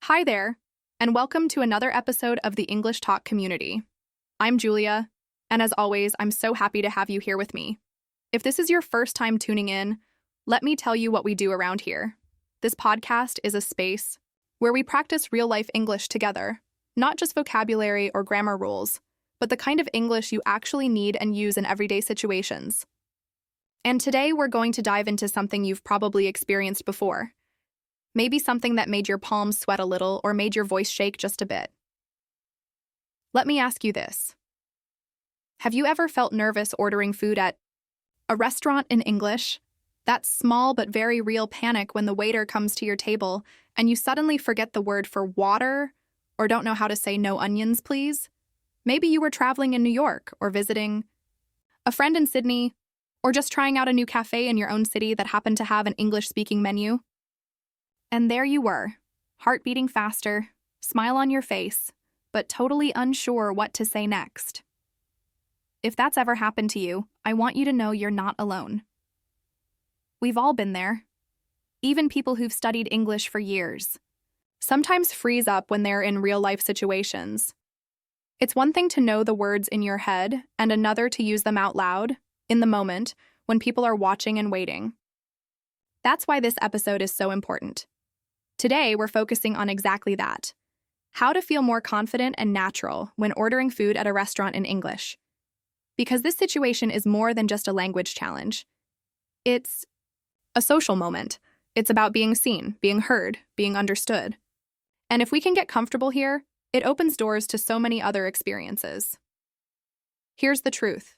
Hi there, and welcome to another episode of the English Talk community. I'm Julia, and as always, I'm so happy to have you here with me. If this is your first time tuning in, let me tell you what we do around here. This podcast is a space where we practice real-life English together, not just vocabulary or grammar rules, but the kind of English you actually need and use in everyday situations. And today we're going to dive into something you've probably experienced before. Maybe something that made your palms sweat a little or made your voice shake just a bit. Let me ask you this. Have you ever felt nervous ordering food at a restaurant in English? That small but very real panic when the waiter comes to your table and you suddenly forget the word for water or don't know how to say no onions, please? Maybe you were traveling in New York or visiting a friend in Sydney or just trying out a new cafe in your own city that happened to have an English-speaking menu. And there you were, heart beating faster, smile on your face, but totally unsure what to say next. If that's ever happened to you, I want you to know you're not alone. We've all been there. Even people who've studied English for years sometimes freeze up when they're in real-life situations. It's one thing to know the words in your head and another to use them out loud, in the moment, when people are watching and waiting. That's why this episode is so important. Today, we're focusing on exactly that. How to feel more confident and natural when ordering food at a restaurant in English. Because this situation is more than just a language challenge. It's a social moment. It's about being seen, being heard, being understood. And if we can get comfortable here, it opens doors to so many other experiences. Here's the truth.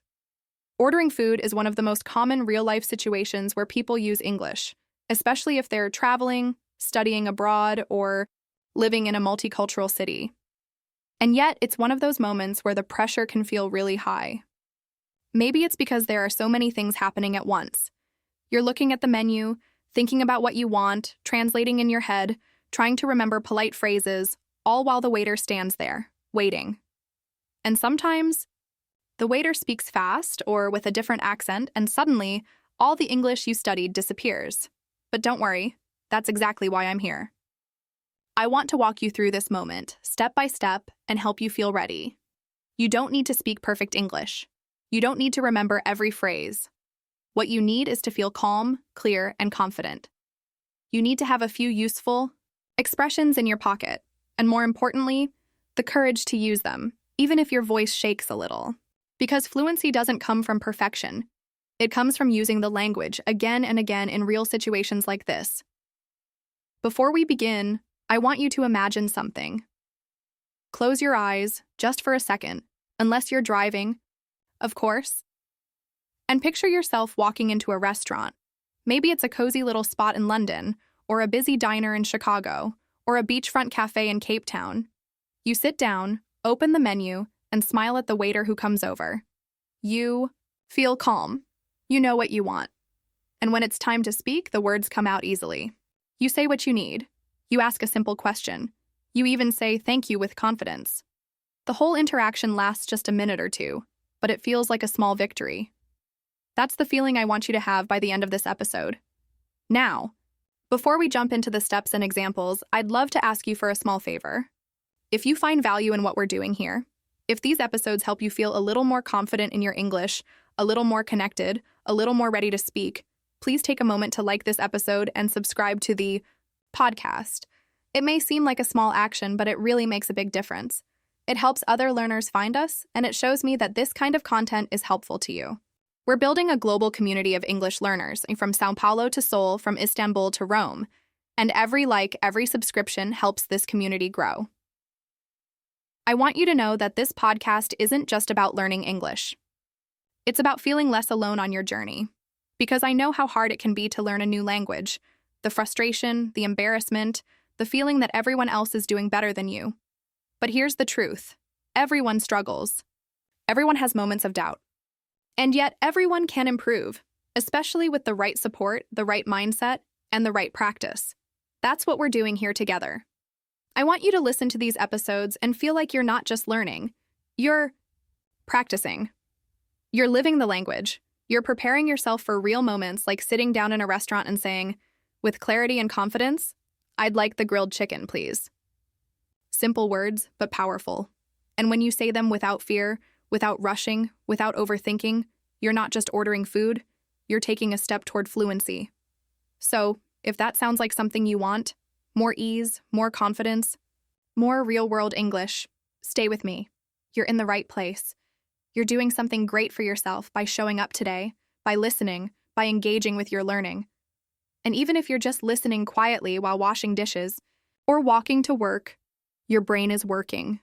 Ordering food is one of the most common real-life situations where people use English, especially if they're traveling, studying abroad, or living in a multicultural city. And yet, it's one of those moments where the pressure can feel really high. Maybe it's because there are so many things happening at once. You're looking at the menu, thinking about what you want, translating in your head, trying to remember polite phrases, all while the waiter stands there, waiting. And sometimes, the waiter speaks fast or with a different accent, and suddenly, all the English you studied disappears. But don't worry, that's exactly why I'm here. I want to walk you through this moment, step by step, and help you feel ready. You don't need to speak perfect English. You don't need to remember every phrase. What you need is to feel calm, clear, and confident. You need to have a few useful expressions in your pocket, and more importantly, the courage to use them, even if your voice shakes a little. Because fluency doesn't come from perfection. It comes from using the language again and again in real situations like this. Before we begin, I want you to imagine something. Close your eyes, just for a second, unless you're driving, of course. And picture yourself walking into a restaurant. Maybe it's a cozy little spot in London, or a busy diner in Chicago, or a beachfront cafe in Cape Town. You sit down, open the menu, and smile at the waiter who comes over. You feel calm. You know what you want. And when it's time to speak, the words come out easily. You say what you need. You ask a simple question. You even say thank you with confidence. The whole interaction lasts just a minute or two, but it feels like a small victory. That's the feeling I want you to have by the end of this episode. Now, before we jump into the steps and examples, I'd love to ask you for a small favor. If you find value in what we're doing here, if these episodes help you feel a little more confident in your English, a little more connected, a little more ready to speak, please take a moment to like this episode and subscribe to the podcast. It may seem like a small action, but it really makes a big difference. It helps other learners find us, and it shows me that this kind of content is helpful to you. We're building a global community of English learners, from Sao Paulo to Seoul, from Istanbul to Rome, and every like, every subscription helps this community grow. I want you to know that this podcast isn't just about learning English. It's about feeling less alone on your journey. Because I know how hard it can be to learn a new language, the frustration, the embarrassment, the feeling that everyone else is doing better than you. But here's the truth. Everyone struggles. Everyone has moments of doubt. And yet everyone can improve, especially with the right support, the right mindset, and the right practice. That's what we're doing here together. I want you to listen to these episodes and feel like you're not just learning. You're practicing. You're living the language. You're preparing yourself for real moments like sitting down in a restaurant and saying, with clarity and confidence, I'd like the grilled chicken, please. Simple words, but powerful. And when you say them without fear, without rushing, without overthinking, you're not just ordering food, you're taking a step toward fluency. So, if that sounds like something you want, more ease, more confidence, more real-world English, stay with me. You're in the right place. You're doing something great for yourself by showing up today, by listening, by engaging with your learning. And even if you're just listening quietly while washing dishes or walking to work, your brain is working.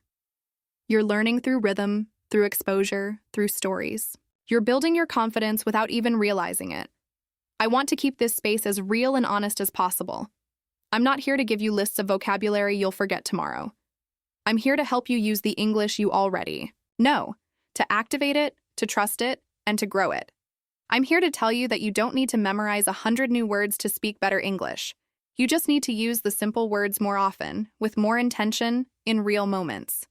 You're learning through rhythm, through exposure, through stories. You're building your confidence without even realizing it. I want to keep this space as real and honest as possible. I'm not here to give you lists of vocabulary you'll forget tomorrow. I'm here to help you use the English you already know, to activate it, to trust it, and to grow it. I'm here to tell you that you don't need to memorize 100 new words to speak better English. You just need to use the simple words more often, with more intention, in real moments.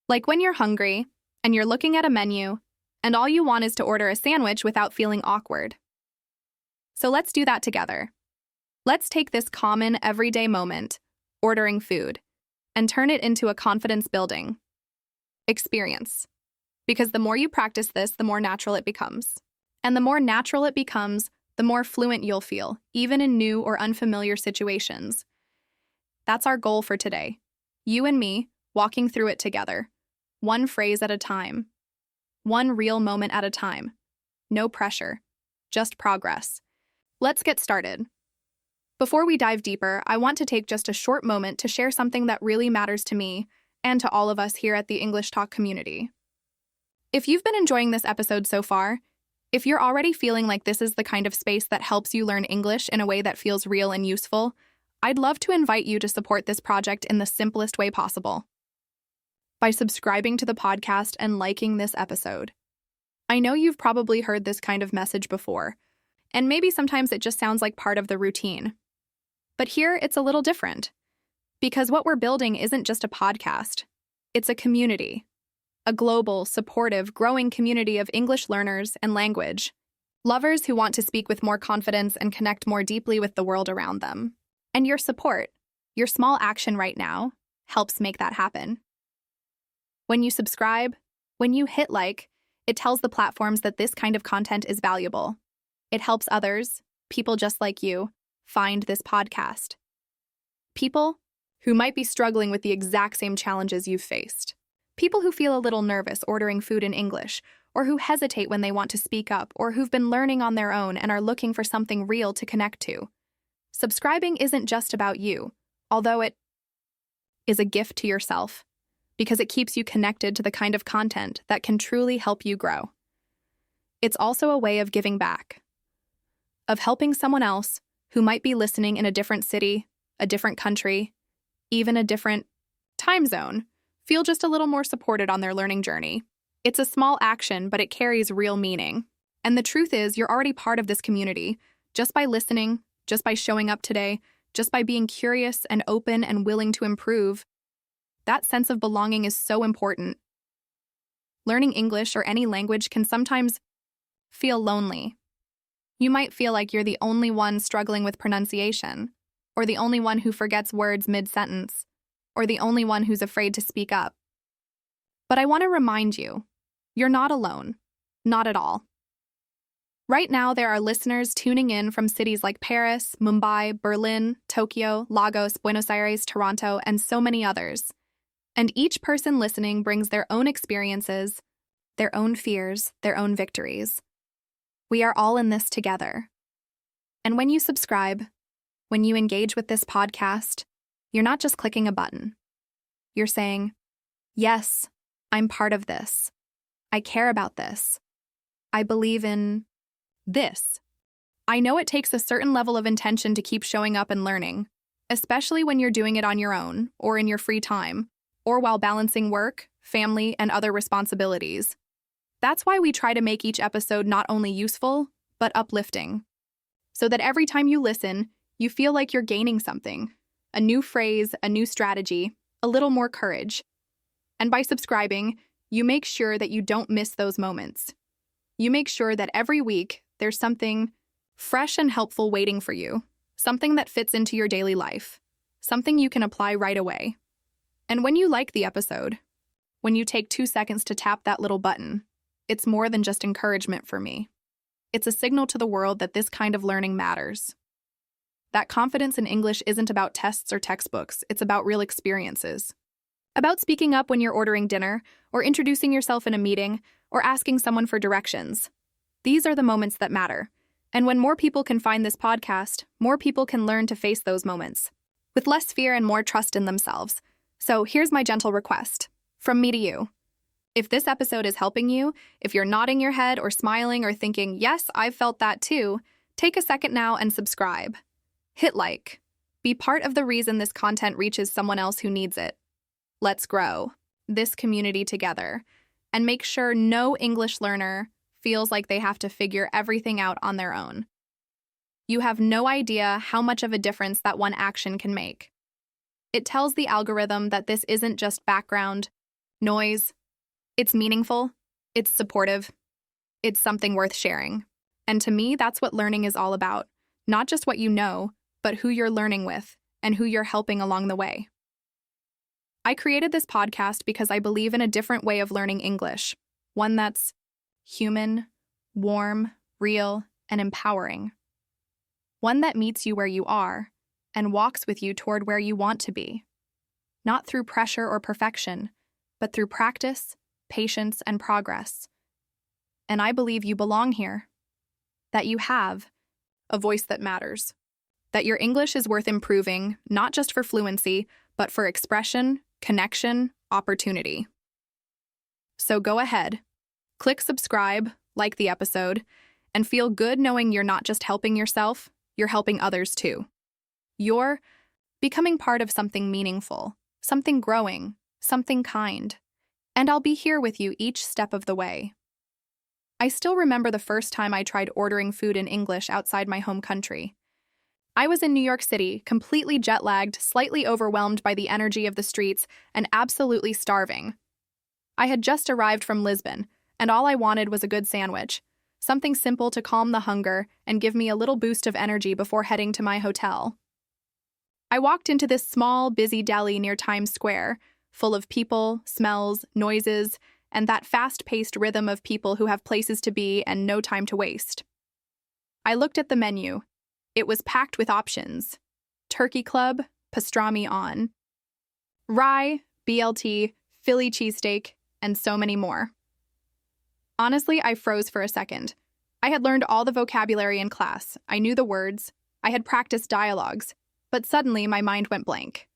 Like when you're hungry, and you're looking at a menu, and all you want is to order a sandwich without feeling awkward. So let's do that together. Let's take this common, everyday moment, ordering food, and turn it into a confidence-building experience. Because the more you practice this, the more natural it becomes. And the more natural it becomes, the more fluent you'll feel, even in new or unfamiliar situations. That's our goal for today. You and me, walking through it together. One phrase at a time. One real moment at a time. No pressure. Just progress. Let's get started. Before we dive deeper, I want to take just a short moment to share something that really matters to me and to all of us here at the English Talk community. If you've been enjoying this episode so far, if you're already feeling like this is the kind of space that helps you learn English in a way that feels real and useful, I'd love to invite you to support this project in the simplest way possible. By subscribing to the podcast and liking this episode. I know you've probably heard this kind of message before, and maybe sometimes it just sounds like part of the routine. But here it's a little different, because what we're building isn't just a podcast, it's a community. A global, supportive, growing community of English learners and language lovers who want to speak with more confidence and connect more deeply with the world around them. And your support, your small action right now, helps make that happen. When you subscribe, when you hit like, it tells the platforms that this kind of content is valuable. It helps others, people just like you, find this podcast. People who might be struggling with the exact same challenges you've faced. People who feel a little nervous ordering food in English, or who hesitate when they want to speak up, or who've been learning on their own and are looking for something real to connect to. Subscribing isn't just about you, although it is a gift to yourself, because it keeps you connected to the kind of content that can truly help you grow. It's also a way of giving back, of helping someone else who might be listening in a different city, a different country, even a different time zone, feel just a little more supported on their learning journey. It's a small action, but it carries real meaning. And the truth is, you're already part of this community, just by listening, just by showing up today, just by being curious and open and willing to improve. That sense of belonging is so important. Learning English or any language can sometimes feel lonely. You might feel like you're the only one struggling with pronunciation, or the only one who forgets words mid-sentence, or the only one who's afraid to speak up. But I want to remind you, you're not alone. Not at all. Right now, there are listeners tuning in from cities like Paris, Mumbai, Berlin, Tokyo, Lagos, Buenos Aires, Toronto, and so many others. And each person listening brings their own experiences, their own fears, their own victories. We are all in this together. And when you subscribe, when you engage with this podcast, you're not just clicking a button. You're saying, yes, I'm part of this. I care about this. I believe in this. I know it takes a certain level of intention to keep showing up and learning, especially when you're doing it on your own or in your free time, or while balancing work, family, and other responsibilities. That's why we try to make each episode not only useful, but uplifting, so that every time you listen, you feel like you're gaining something. A new phrase, a new strategy, a little more courage. And by subscribing, you make sure that you don't miss those moments. You make sure that every week there's something fresh and helpful waiting for you, something that fits into your daily life, something you can apply right away. And when you like the episode, when you take 2 seconds to tap that little button, it's more than just encouragement for me. It's a signal to the world that this kind of learning matters. That confidence in English isn't about tests or textbooks, it's about real experiences. About speaking up when you're ordering dinner, or introducing yourself in a meeting, or asking someone for directions. These are the moments that matter. And when more people can find this podcast, more people can learn to face those moments, with less fear and more trust in themselves. So here's my gentle request, from me to you. If this episode is helping you, if you're nodding your head or smiling or thinking, yes, I've felt that too, take a second now and subscribe. Hit like. Be part of the reason this content reaches someone else who needs it. Let's grow this community together and make sure no English learner feels like they have to figure everything out on their own. You have no idea how much of a difference that one action can make. It tells the algorithm that this isn't just background noise. It's meaningful, it's supportive, it's something worth sharing. And to me, that's what learning is all about. Not just what you know, but who you're learning with and who you're helping along the way. I created this podcast because I believe in a different way of learning English, one that's human, warm, real, and empowering. One that meets you where you are and walks with you toward where you want to be. Not through pressure or perfection, but through practice, patience, and progress. And I believe you belong here. That you have a voice that matters. That your English is worth improving, not just for fluency, but for expression, connection, opportunity. So go ahead, click subscribe, like the episode, and feel good knowing you're not just helping yourself, you're helping others too. You're becoming part of something meaningful, something growing, something kind. And I'll be here with you each step of the way. I still remember the first time I tried ordering food in English outside my home country. I was in New York City, completely jet-lagged, slightly overwhelmed by the energy of the streets, and absolutely starving. I had just arrived from Lisbon, and all I wanted was a good sandwich, something simple to calm the hunger and give me a little boost of energy before heading to my hotel. I walked into this small, busy deli near Times Square, full of people, smells, noises, and that fast-paced rhythm of people who have places to be and no time to waste. I looked at the menu. It was packed with options. Turkey club, pastrami on, rye, BLT, Philly cheesesteak, and so many more. Honestly, I froze for a second. I had learned all the vocabulary in class. I knew the words. I had practiced dialogues. But suddenly my mind went blank.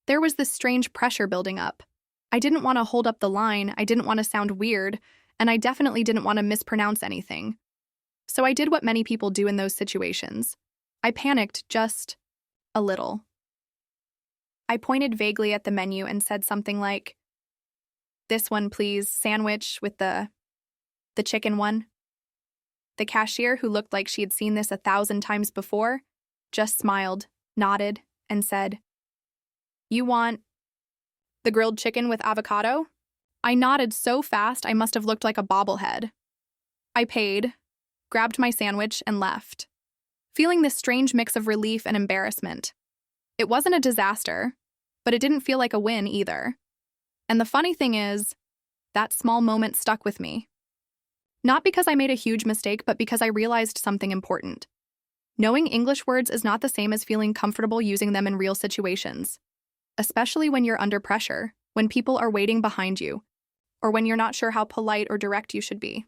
There was this strange pressure building up. I didn't want to hold up the line, I didn't want to sound weird, and I definitely didn't want to mispronounce anything. So I did what many people do in those situations. I panicked just a little. I pointed vaguely at the menu and said something like, "This one, please, sandwich with the chicken one." The cashier, who looked like she had seen this 1,000 times before, just smiled, nodded, and said, "You want the grilled chicken with avocado?" I nodded so fast I must have looked like a bobblehead. I paid, grabbed my sandwich, and left, feeling this strange mix of relief and embarrassment. It wasn't a disaster, but it didn't feel like a win either. And the funny thing is, that small moment stuck with me. Not because I made a huge mistake, but because I realized something important. Knowing English words is not the same as feeling comfortable using them in real situations, especially when you're under pressure, when people are waiting behind you, or when you're not sure how polite or direct you should be.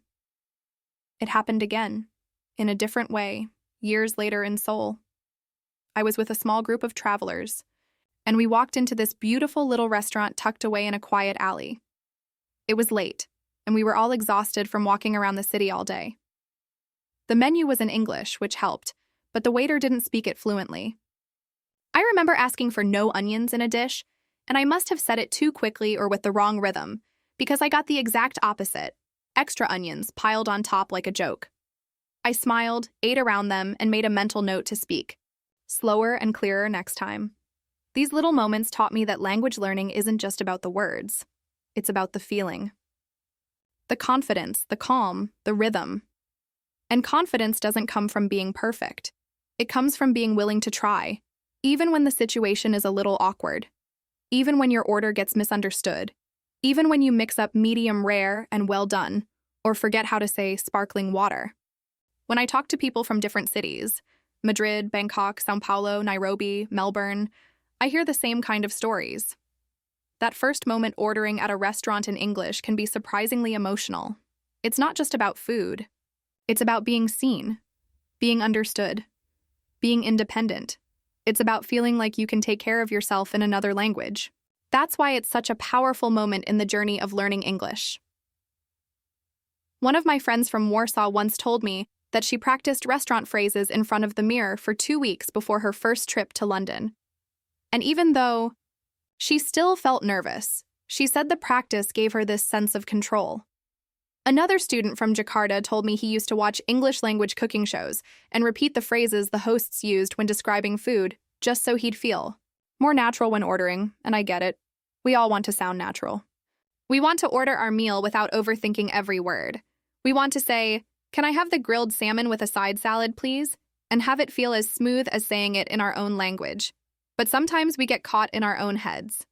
It happened again, in a different way, years later in Seoul. I was with a small group of travelers, and we walked into this beautiful little restaurant tucked away in a quiet alley. It was late, and we were all exhausted from walking around the city all day. The menu was in English, which helped, but the waiter didn't speak it fluently. I remember asking for no onions in a dish, and I must have said it too quickly or with the wrong rhythm, because I got the exact opposite, extra onions piled on top like a joke. I smiled, ate around them, and made a mental note to speak slower and clearer next time. These little moments taught me that language learning isn't just about the words. It's about the feeling. The confidence, the calm, the rhythm. And confidence doesn't come from being perfect. It comes from being willing to try, even when the situation is a little awkward. even when your order gets misunderstood, even when you mix up medium rare and well done, or forget how to say sparkling water. When I talk to people from different cities, Madrid, Bangkok, Sao Paulo, Nairobi, Melbourne, I hear the same kind of stories. That first moment ordering at a restaurant in English can be surprisingly emotional. It's not just about food. It's about being seen, being understood, being independent. It's about feeling like you can take care of yourself in another language. That's why it's such a powerful moment in the journey of learning English. One of my friends from Warsaw once told me that she practiced restaurant phrases in front of the mirror for 2 weeks before her first trip to London. And even though she still felt nervous, she said the practice gave her this sense of control. Another student from Jakarta told me he used to watch English language cooking shows and repeat the phrases the hosts used when describing food, just so he'd feel more natural when ordering, and I get it. We all want to sound natural. We want to order our meal without overthinking every word. We want to say, "Can I have the grilled salmon with a side salad, please?" and have it feel as smooth as saying it in our own language. But sometimes we get caught in our own heads.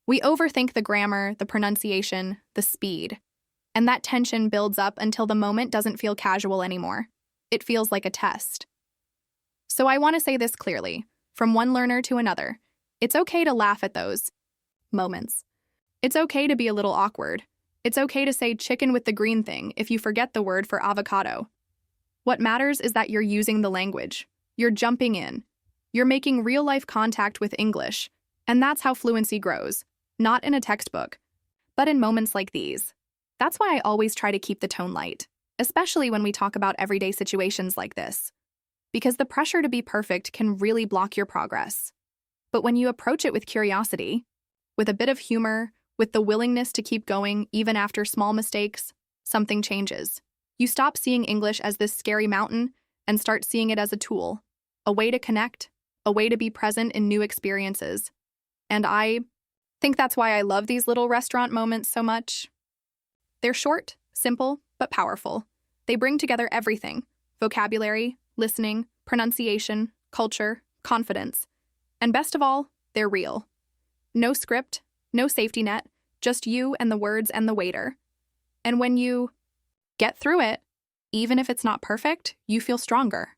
We overthink the grammar, the pronunciation, the speed. And that tension builds up until the moment doesn't feel casual anymore. It feels like a test. So I want to say this clearly, from one learner to another. It's okay to laugh at those moments. It's okay to be a little awkward. It's okay to say chicken with the green thing if you forget the word for avocado. What matters is that you're using the language. You're jumping in. You're making real-life contact with English. And that's how fluency grows, not in a textbook, but in moments like these. That's why I always try to keep the tone light, especially when we talk about everyday situations like this. Because the pressure to be perfect can really block your progress. But when you approach it with curiosity, with a bit of humor, with the willingness to keep going even after small mistakes, something changes. You stop seeing English as this scary mountain and start seeing it as a tool, a way to connect, a way to be present in new experiences. And I think that's why I love these little restaurant moments so much. They're short, simple, but powerful. They bring together everything: vocabulary, listening, pronunciation, culture, confidence. And best of all, they're real. No script, no safety net, just you and the words and the waiter. And when you get through it, even if it's not perfect, you feel stronger.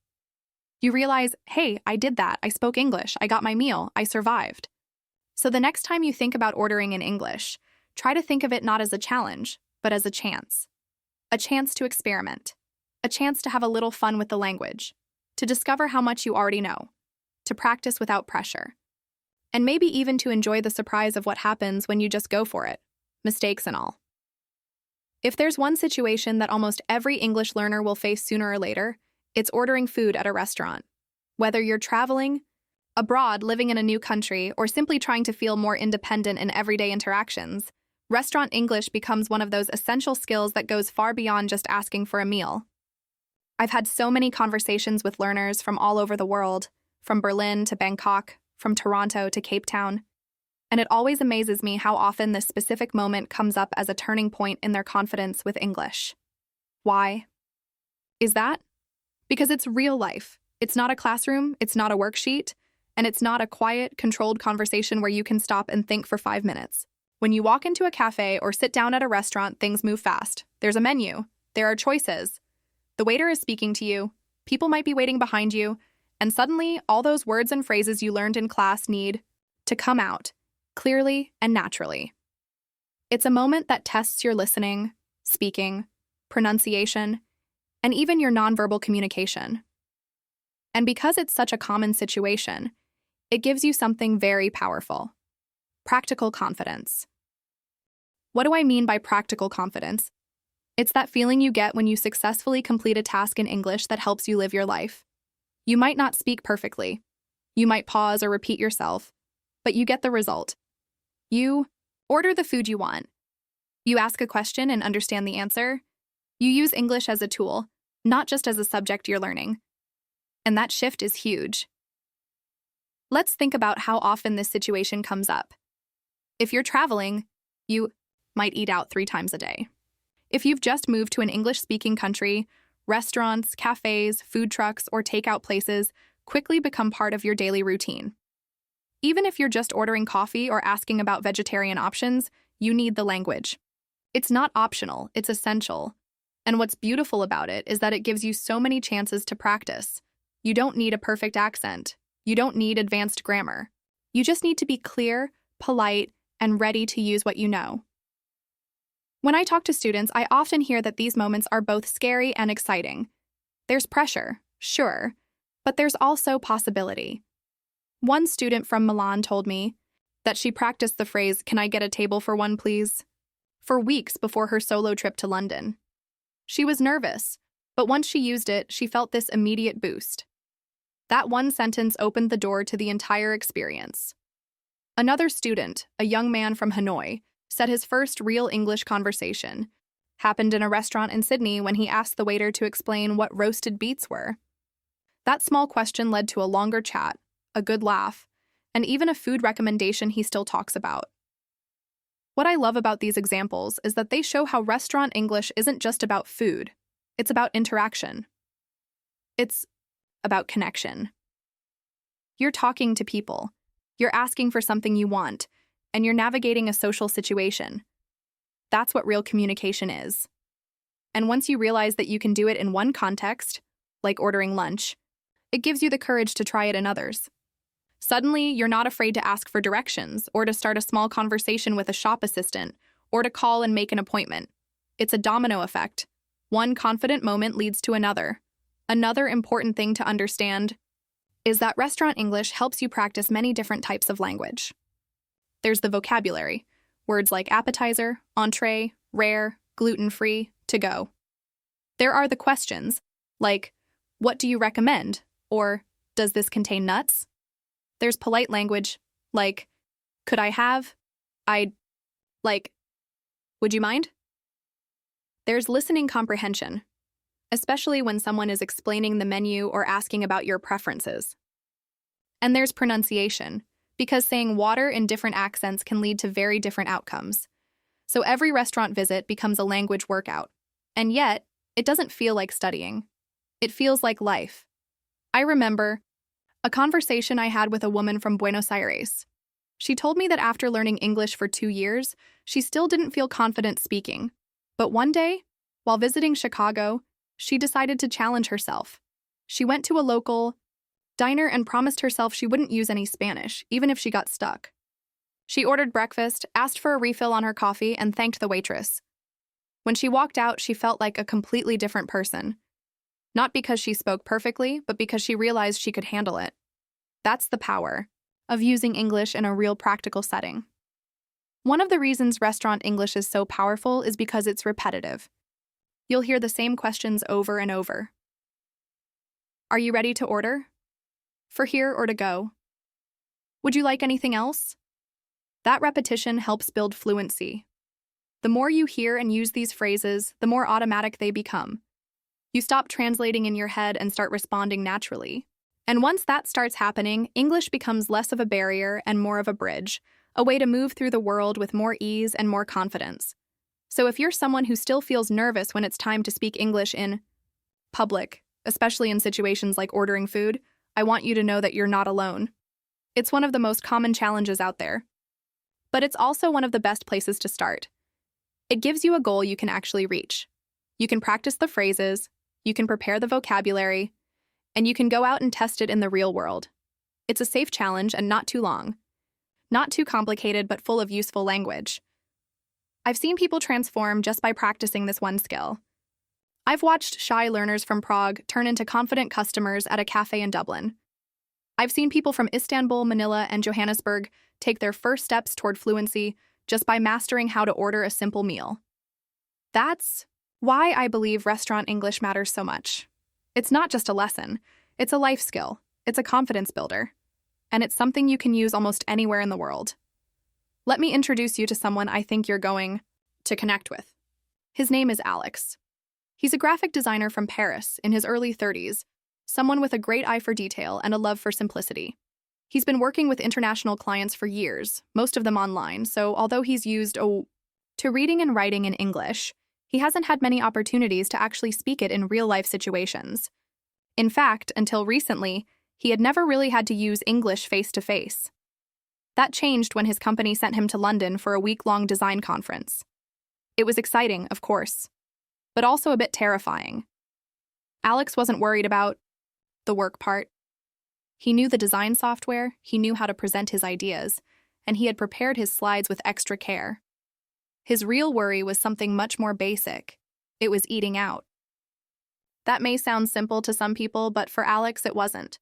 You realize, hey, I did that. I spoke English. I got my meal. I survived. So the next time you think about ordering in English, try to think of it not as a challenge, but as a chance. A chance to experiment. A chance to have a little fun with the language. To discover how much you already know. To practice without pressure. And maybe even to enjoy the surprise of what happens when you just go for it, mistakes and all. If there's one situation that almost every English learner will face sooner or later, it's ordering food at a restaurant. Whether you're traveling, abroad, living in a new country, or simply trying to feel more independent in everyday interactions, restaurant English becomes one of those essential skills that goes far beyond just asking for a meal. I've had so many conversations with learners from all over the world, from Berlin to Bangkok, from Toronto to Cape Town, and it always amazes me how often this specific moment comes up as a turning point in their confidence with English. Why? Is that? Because it's real life. It's not a classroom, it's not a worksheet, and it's not a quiet, controlled conversation where you can stop and think for 5 minutes. When you walk into a cafe or sit down at a restaurant, things move fast. There's a menu. There are choices. The waiter is speaking to you. People might be waiting behind you. And suddenly, all those words and phrases you learned in class need to come out, clearly and naturally. It's a moment that tests your listening, speaking, pronunciation, and even your nonverbal communication. And because it's such a common situation, it gives you something very powerful: practical confidence. What do I mean by practical confidence? It's that feeling you get when you successfully complete a task in English that helps you live your life. You might not speak perfectly. You might pause or repeat yourself, but you get the result. You order the food you want. You ask a question and understand the answer. You use English as a tool, not just as a subject you're learning. And that shift is huge. Let's think about how often this situation comes up. If you're traveling, you might eat out 3 times a day. If you've just moved to an English-speaking country, restaurants, cafes, food trucks, or takeout places quickly become part of your daily routine. Even if you're just ordering coffee or asking about vegetarian options, you need the language. It's not optional, it's essential. And what's beautiful about it is that it gives you so many chances to practice. You don't need a perfect accent. You don't need advanced grammar. You just need to be clear, polite, and ready to use what you know. When I talk to students, I often hear that these moments are both scary and exciting. There's pressure, sure, but there's also possibility. One student from Milan told me that she practiced the phrase, "Can I get a table for one, please?" for weeks before her solo trip to London. She was nervous, but once she used it, she felt this immediate boost. That one sentence opened the door to the entire experience. Another student, a young man from Hanoi, said his first real English conversation happened in a restaurant in Sydney when he asked the waiter to explain what roasted beets were. That small question led to a longer chat, a good laugh, and even a food recommendation he still talks about. What I love about these examples is that they show how restaurant English isn't just about food, it's about interaction. It's about connection. You're talking to people, you're asking for something you want, and you're navigating a social situation. That's what real communication is. And once you realize that you can do it in one context, like ordering lunch, it gives you the courage to try it in others. Suddenly, you're not afraid to ask for directions, or to start a small conversation with a shop assistant, or to call and make an appointment. It's a domino effect. One confident moment leads to another. Another important thing to understand is that restaurant English helps you practice many different types of language. There's the vocabulary, words like appetizer, entree, rare, gluten-free, to go. There are the questions, like, what do you recommend? Or, does this contain nuts? There's polite language, like, could I have? I'd like, would you mind? There's listening comprehension, especially when someone is explaining the menu or asking about your preferences. And there's pronunciation, because saying water in different accents can lead to very different outcomes. So every restaurant visit becomes a language workout. And yet, it doesn't feel like studying. It feels like life. I remember a conversation I had with a woman from Buenos Aires. She told me that after learning English for 2 years, she still didn't feel confident speaking. But one day, while visiting Chicago, she decided to challenge herself. She went to a local diner and promised herself she wouldn't use any Spanish, even if she got stuck. She ordered breakfast, asked for a refill on her coffee, and thanked the waitress. When she walked out, she felt like a completely different person. Not because she spoke perfectly, but because she realized she could handle it. That's the power of using English in a real practical setting. One of the reasons restaurant English is so powerful is because it's repetitive. You'll hear the same questions over and over. Are you ready to order? For here or to go? Would you like anything else? That repetition helps build fluency. The more you hear and use these phrases, the more automatic they become. You stop translating in your head and start responding naturally. And once that starts happening, English becomes less of a barrier and more of a bridge, a way to move through the world with more ease and more confidence. So if you're someone who still feels nervous when it's time to speak English in public, especially in situations like ordering food, I want you to know that you're not alone. It's one of the most common challenges out there. But it's also one of the best places to start. It gives you a goal you can actually reach. You can practice the phrases, you can prepare the vocabulary, and you can go out and test it in the real world. It's a safe challenge and not too long. Not too complicated, but full of useful language. I've seen people transform just by practicing this one skill. I've watched shy learners from Prague turn into confident customers at a cafe in Dublin. I've seen people from Istanbul, Manila, and Johannesburg take their first steps toward fluency just by mastering how to order a simple meal. That's why I believe restaurant English matters so much. It's not just a lesson, it's a life skill, it's a confidence builder, and it's something you can use almost anywhere in the world. Let me introduce you to someone I think you're going to connect with. His name is Alex. He's a graphic designer from Paris in his early 30s, someone with a great eye for detail and a love for simplicity. He's been working with international clients for years, most of them online, so although he's used to reading and writing in English, he hasn't had many opportunities to actually speak it in real-life situations. In fact, until recently, he had never really had to use English face-to-face. That changed when his company sent him to London for a week-long design conference. It was exciting, of course, but also a bit terrifying. Alex wasn't worried about the work part. He knew the design software, he knew how to present his ideas, and he had prepared his slides with extra care. His real worry was something much more basic. It was eating out. That may sound simple to some people, but for Alex, it wasn't.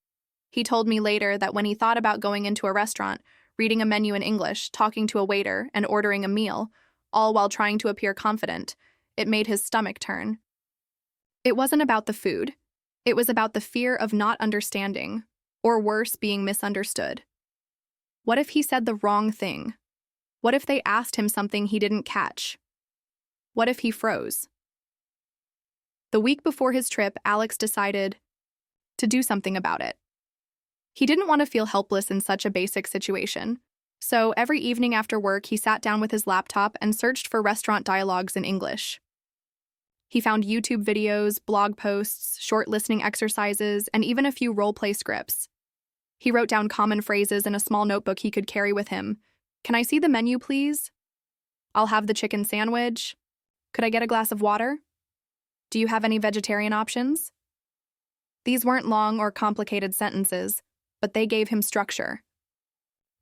He told me later that when he thought about going into a restaurant, reading a menu in English, talking to a waiter, and ordering a meal, all while trying to appear confident, it made his stomach turn. It wasn't about the food. It was about the fear of not understanding, or worse, being misunderstood. What if he said the wrong thing? What if they asked him something he didn't catch? What if he froze? The week before his trip, Alex decided to do something about it. He didn't want to feel helpless in such a basic situation, so every evening after work he sat down with his laptop and searched for restaurant dialogues in English. He found YouTube videos, blog posts, short listening exercises, and even a few role-play scripts. He wrote down common phrases in a small notebook he could carry with him. "Can I see the menu, please? I'll have the chicken sandwich. Could I get a glass of water? Do you have any vegetarian options?" These weren't long or complicated sentences, but they gave him structure.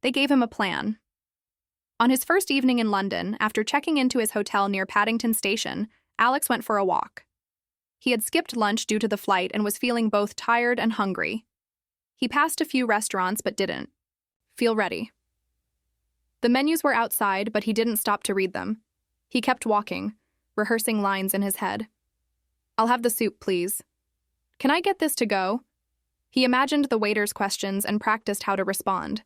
They gave him a plan. On his first evening in London, after checking into his hotel near Paddington Station, Alex went for a walk. He had skipped lunch due to the flight and was feeling both tired and hungry. He passed a few restaurants but didn't feel ready. The menus were outside, but he didn't stop to read them. He kept walking, rehearsing lines in his head. "I'll have the soup, please. Can I get this to go?" He imagined the waiter's questions and practiced how to respond.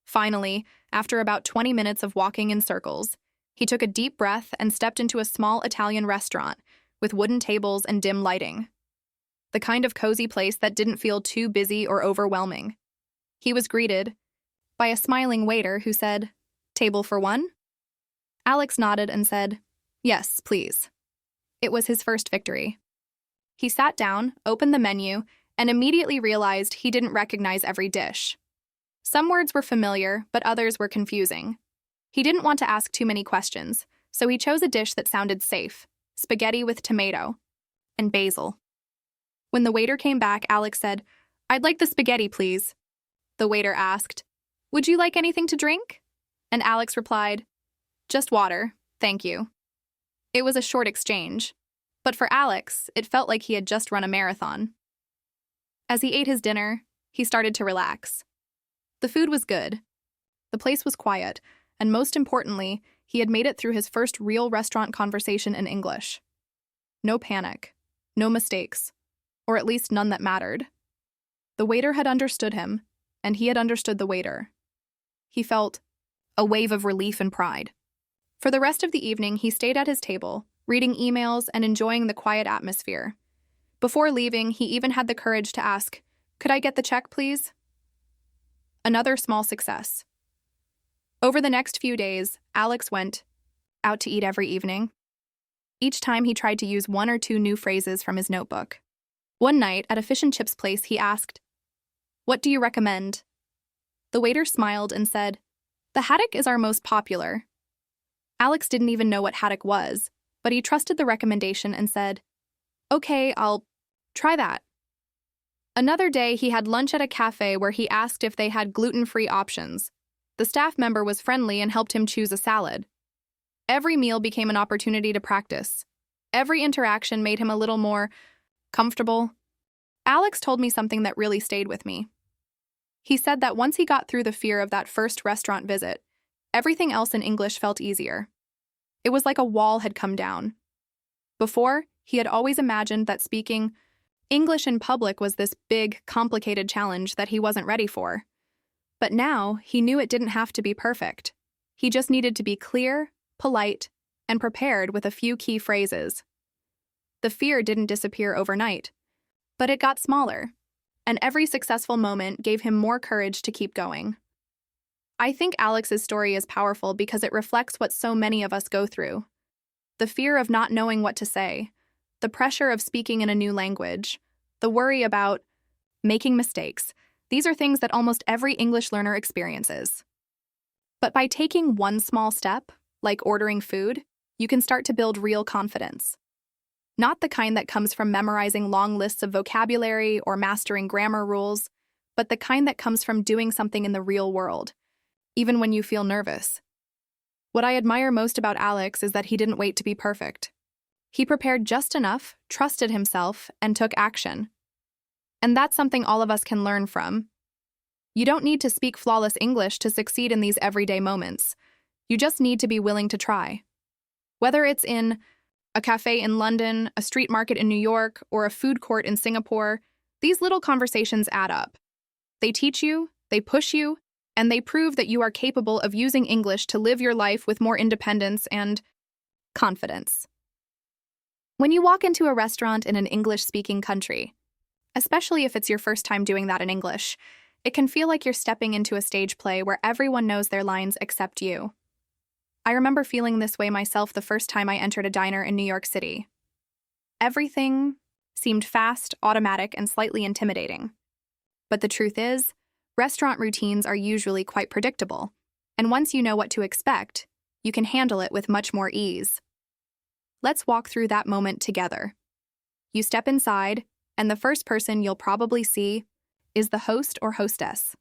Finally, after about 20 minutes of walking in circles, he took a deep breath and stepped into a small Italian restaurant with wooden tables and dim lighting. The kind of cozy place that didn't feel too busy or overwhelming. He was greeted by a smiling waiter who said, "Table for one?" Alex nodded and said, "Yes, please." It was his first victory. He sat down, opened the menu, and immediately realized he didn't recognize every dish. Some words were familiar, but others were confusing. He didn't want to ask too many questions, so he chose a dish that sounded safe: spaghetti with tomato and basil. When the waiter came back, Alex said, "I'd like the spaghetti, please." The waiter asked, "Would you like anything to drink?" And Alex replied, "Just water, thank you." It was a short exchange, but for Alex, it felt like he had just run a marathon. As he ate his dinner, he started to relax. The food was good. The place was quiet, and most importantly, he had made it through his first real restaurant conversation in English. No panic, no mistakes, or at least none that mattered. The waiter had understood him, and he had understood the waiter. He felt a wave of relief and pride. For the rest of the evening, he stayed at his table, reading emails and enjoying the quiet atmosphere. Before leaving, he even had the courage to ask, "Could I get the check, please?" Another small success. Over the next few days, Alex went out to eat every evening. Each time he tried to use one or two new phrases from his notebook. One night, at a fish and chips place, he asked, "What do you recommend?" The waiter smiled and said, "The haddock is our most popular." Alex didn't even know what haddock was, but he trusted the recommendation and said, "Okay, I'll try that." Another day, he had lunch at a cafe where he asked if they had gluten-free options. The staff member was friendly and helped him choose a salad. Every meal became an opportunity to practice. Every interaction made him a little more comfortable. Alex told me something that really stayed with me. He said that once he got through the fear of that first restaurant visit, everything else in English felt easier. It was like a wall had come down. Before, he had always imagined that speaking English in public was this big, complicated challenge that he wasn't ready for. But now, he knew it didn't have to be perfect. He just needed to be clear, polite, and prepared with a few key phrases. The fear didn't disappear overnight, but it got smaller, and every successful moment gave him more courage to keep going. I think Alex's story is powerful because it reflects what so many of us go through. The fear of not knowing what to say, the pressure of speaking in a new language, the worry about making mistakes. These are things that almost every English learner experiences. But by taking one small step, like ordering food, you can start to build real confidence. Not the kind that comes from memorizing long lists of vocabulary or mastering grammar rules, but the kind that comes from doing something in the real world, even when you feel nervous. What I admire most about Alex is that he didn't wait to be perfect. He prepared just enough, trusted himself, and took action. And that's something all of us can learn from. You don't need to speak flawless English to succeed in these everyday moments. You just need to be willing to try. Whether it's in a cafe in London, a street market in New York, or a food court in Singapore, these little conversations add up. They teach you, they push you, and they prove that you are capable of using English to live your life with more independence and confidence. When you walk into a restaurant in an English-speaking country, especially if it's your first time doing that in English, it can feel like you're stepping into a stage play where everyone knows their lines except you. I remember feeling this way myself the first time I entered a diner in New York City. Everything seemed fast, automatic, and slightly intimidating. But the truth is, restaurant routines are usually quite predictable, and once you know what to expect, you can handle it with much more ease. Let's walk through that moment together. You step inside, and the first person you'll probably see is the host or hostess.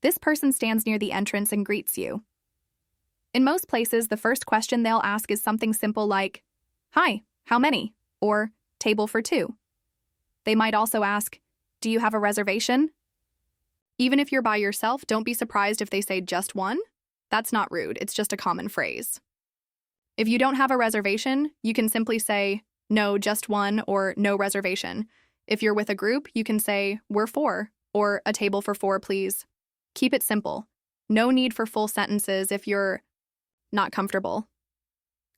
This person stands near the entrance and greets you. In most places, the first question they'll ask is something simple like, "Hi, how many?" or "Table for two." They might also ask, "Do you have a reservation?" Even if you're by yourself, don't be surprised if they say just one. That's not rude, it's just a common phrase. If you don't have a reservation, you can simply say, "No, just one," or "No reservation." If you're with a group, you can say, "We're four," or "A table for four, please." Keep it simple. No need for full sentences if you're not comfortable.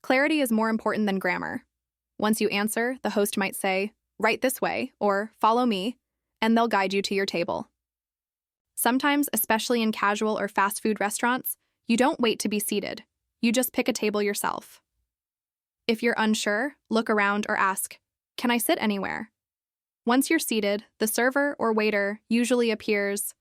Clarity is more important than grammar. Once you answer, the host might say, "Right this way," or "Follow me," and they'll guide you to your table. Sometimes, especially in casual or fast food restaurants, you don't wait to be seated. You just pick a table yourself. If you're unsure, look around or ask, "Can I sit anywhere?" Once you're seated, the server or waiter usually appears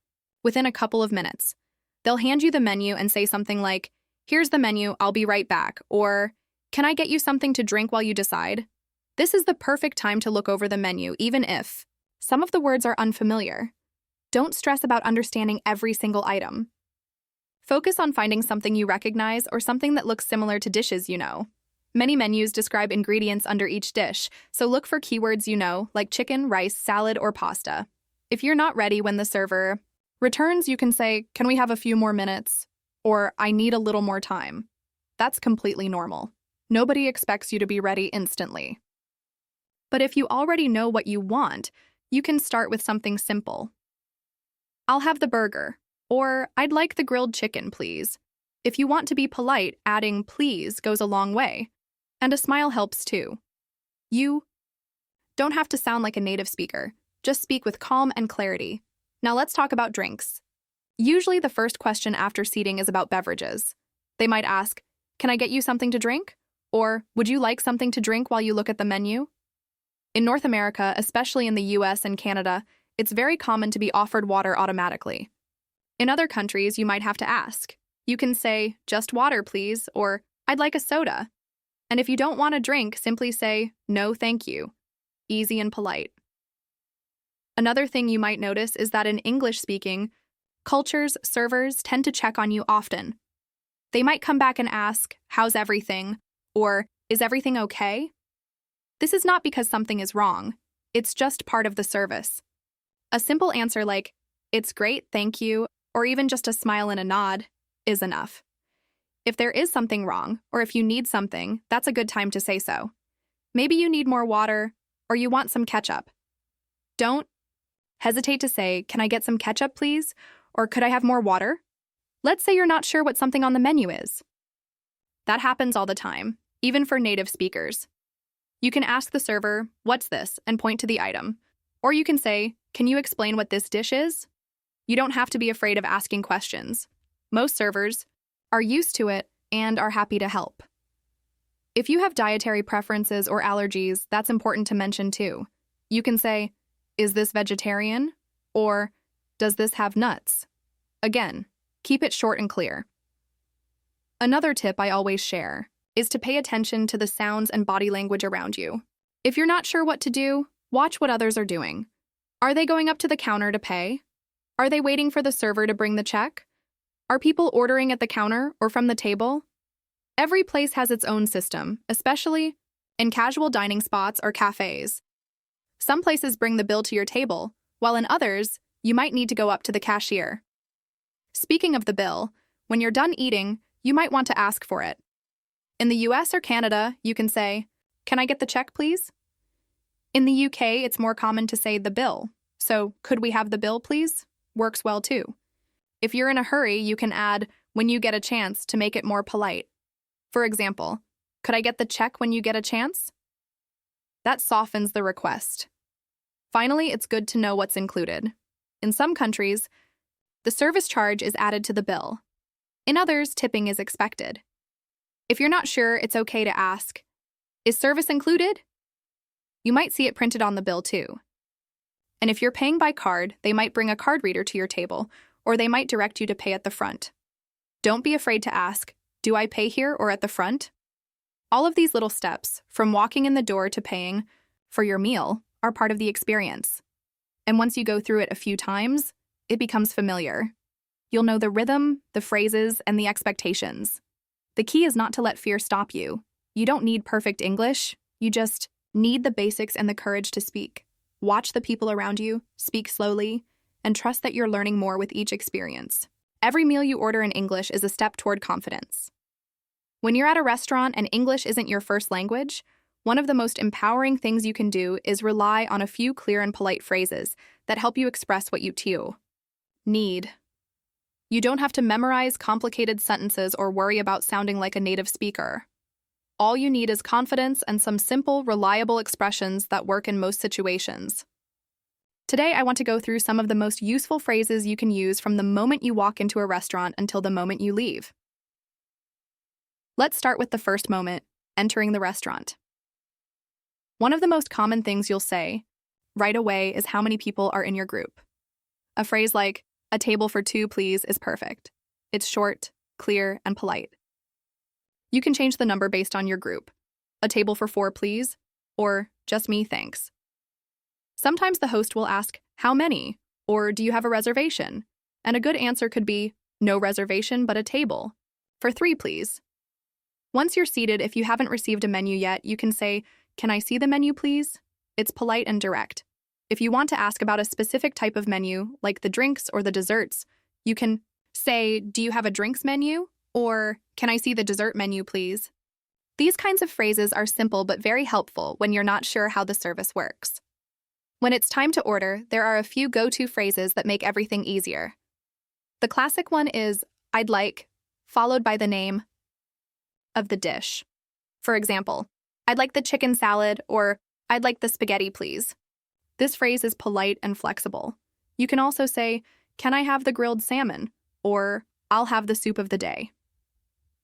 within a couple of minutes. They'll hand you the menu and say something like, "Here's the menu, I'll be right back," or "Can I get you something to drink while you decide?" This is the perfect time to look over the menu, even if some of the words are unfamiliar. Don't stress about understanding every single item. Focus on finding something you recognize or something that looks similar to dishes you know. Many menus describe ingredients under each dish, so look for keywords you know, like chicken, rice, salad, or pasta. If you're not ready when the server returns, you can say, "Can we have a few more minutes?" or "I need a little more time." That's completely normal. Nobody expects you to be ready instantly. But if you already know what you want, you can start with something simple. "I'll have the burger," or "I'd like the grilled chicken, please." If you want to be polite, adding "please" goes a long way. And a smile helps too. You don't have to sound like a native speaker. Just speak with calm and clarity. Now let's talk about drinks. Usually the first question after seating is about beverages. They might ask, "Can I get you something to drink?" Or "Would you like something to drink while you look at the menu?" In North America, especially in the US and Canada, it's very common to be offered water automatically. In other countries, you might have to ask. You can say, "Just water, please," or "I'd like a soda." And if you don't want a drink, simply say, "No, thank you." Easy and polite. Another thing you might notice is that in English-speaking cultures, servers tend to check on you often. They might come back and ask, "How's everything?" or "Is everything okay?" This is not because something is wrong. It's just part of the service. A simple answer like, "It's great, thank you," or even just a smile and a nod is enough. If there is something wrong, or if you need something, that's a good time to say so. Maybe you need more water, or you want some ketchup. Don't hesitate to say, "Can I get some ketchup, please?" Or "Could I have more water?" Let's say you're not sure what something on the menu is. That happens all the time, even for native speakers. You can ask the server, "What's this?" and point to the item. Or you can say, "Can you explain what this dish is?" You don't have to be afraid of asking questions. Most servers are used to it and are happy to help. If you have dietary preferences or allergies, that's important to mention too. You can say, "Is this vegetarian?" or "Does this have nuts?" Again, keep it short and clear. Another tip I always share is to pay attention to the sounds and body language around you. If you're not sure what to do, watch what others are doing. Are they going up to the counter to pay? Are they waiting for the server to bring the check? Are people ordering at the counter or from the table? Every place has its own system, especially in casual dining spots or cafes. Some places bring the bill to your table, while in others, you might need to go up to the cashier. Speaking of the bill, when you're done eating, you might want to ask for it. In the US or Canada, you can say, "Can I get the check, please?" In the UK, it's more common to say the bill, so "Could we have the bill, please?" works well too. If you're in a hurry, you can add "when you get a chance" to make it more polite. For example, "Could I get the check when you get a chance?" That softens the request. Finally, it's good to know what's included. In some countries, the service charge is added to the bill. In others, tipping is expected. If you're not sure, it's okay to ask, "Is service included?" You might see it printed on the bill too. And if you're paying by card, they might bring a card reader to your table, or they might direct you to pay at the front. Don't be afraid to ask, "Do I pay here or at the front?" All of these little steps, from walking in the door to paying for your meal, are part of the experience. And once you go through it a few times, it becomes familiar. You'll know the rhythm, the phrases, and the expectations. The key is not to let fear stop you. You don't need perfect English. You just need the basics and the courage to speak. Watch the people around you, speak slowly, and trust that you're learning more with each experience. Every meal you order in English is a step toward confidence. When you're at a restaurant and English isn't your first language, one of the most empowering things you can do is rely on a few clear and polite phrases that help you express what you need. You don't have to memorize complicated sentences or worry about sounding like a native speaker. All you need is confidence and some simple, reliable expressions that work in most situations. Today, I want to go through some of the most useful phrases you can use from the moment you walk into a restaurant until the moment you leave. Let's start with the first moment, entering the restaurant. One of the most common things you'll say right away is how many people are in your group. A phrase like, "A table for two, please," is perfect. It's short, clear, and polite. You can change the number based on your group. "A table for four, please," or "Just me, thanks." Sometimes the host will ask, "How many?" or "Do you have a reservation?" And a good answer could be, "No reservation, but a table. For three, please." Once you're seated, if you haven't received a menu yet, you can say, "Can I see the menu, please?" It's polite and direct. If you want to ask about a specific type of menu, like the drinks or the desserts, you can say, "Do you have a drinks menu?" or "Can I see the dessert menu, please?" These kinds of phrases are simple but very helpful when you're not sure how the service works. When it's time to order, there are a few go-to phrases that make everything easier. The classic one is, "I'd like," followed by the name of the dish. For example, "I'd like the chicken salad," or "I'd like the spaghetti, please." This phrase is polite and flexible. You can also say, "Can I have the grilled salmon?" or "I'll have the soup of the day."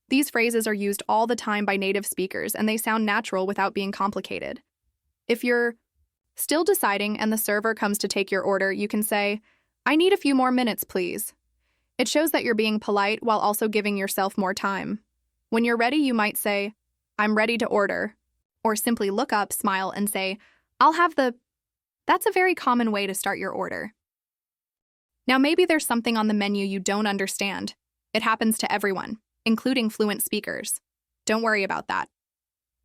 These phrases are used all the time by native speakers, and they sound natural without being complicated. If you're still deciding and the server comes to take your order, you can say, "I need a few more minutes, please." It shows that you're being polite while also giving yourself more time. When you're ready, you might say, "I'm ready to order," or simply look up, smile, and say, "I'll have the..." That's a very common way to start your order. Now, maybe there's something on the menu you don't understand. It happens to everyone, including fluent speakers. Don't worry about that.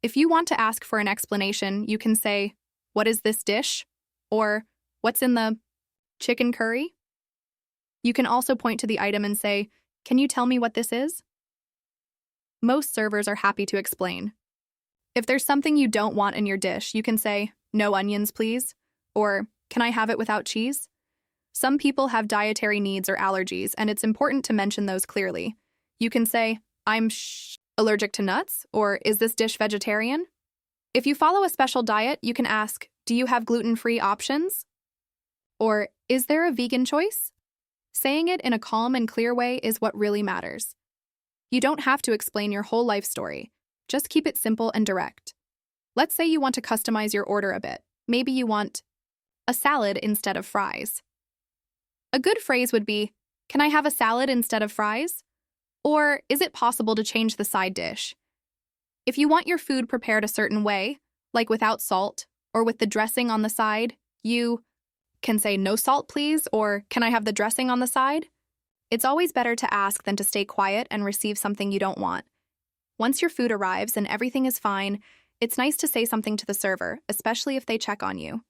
If you want to ask for an explanation, you can say, "What is this dish?" or "What's in the chicken curry?" You can also point to the item and say, "Can you tell me what this is?" Most servers are happy to explain. If there's something you don't want in your dish, you can say, "No onions, please," or "Can I have it without cheese?" Some people have dietary needs or allergies, and it's important to mention those clearly. You can say, "I'm allergic to nuts," or "Is this dish vegetarian?" If you follow a special diet, you can ask, "Do you have gluten-free options?" or "Is there a vegan choice?" Saying it in a calm and clear way is what really matters. You don't have to explain your whole life story. Just keep it simple and direct. Let's say you want to customize your order a bit. Maybe you want a salad instead of fries. A good phrase would be, "Can I have a salad instead of fries?" Or is it possible to change the side dish? If you want your food prepared a certain way, like without salt or with the dressing on the side, you can say no salt, please, or can I have the dressing on the side? It's always better to ask than to stay quiet and receive something you don't want. Once your food arrives and everything is fine, it's nice to say something to the server, especially if they check on you.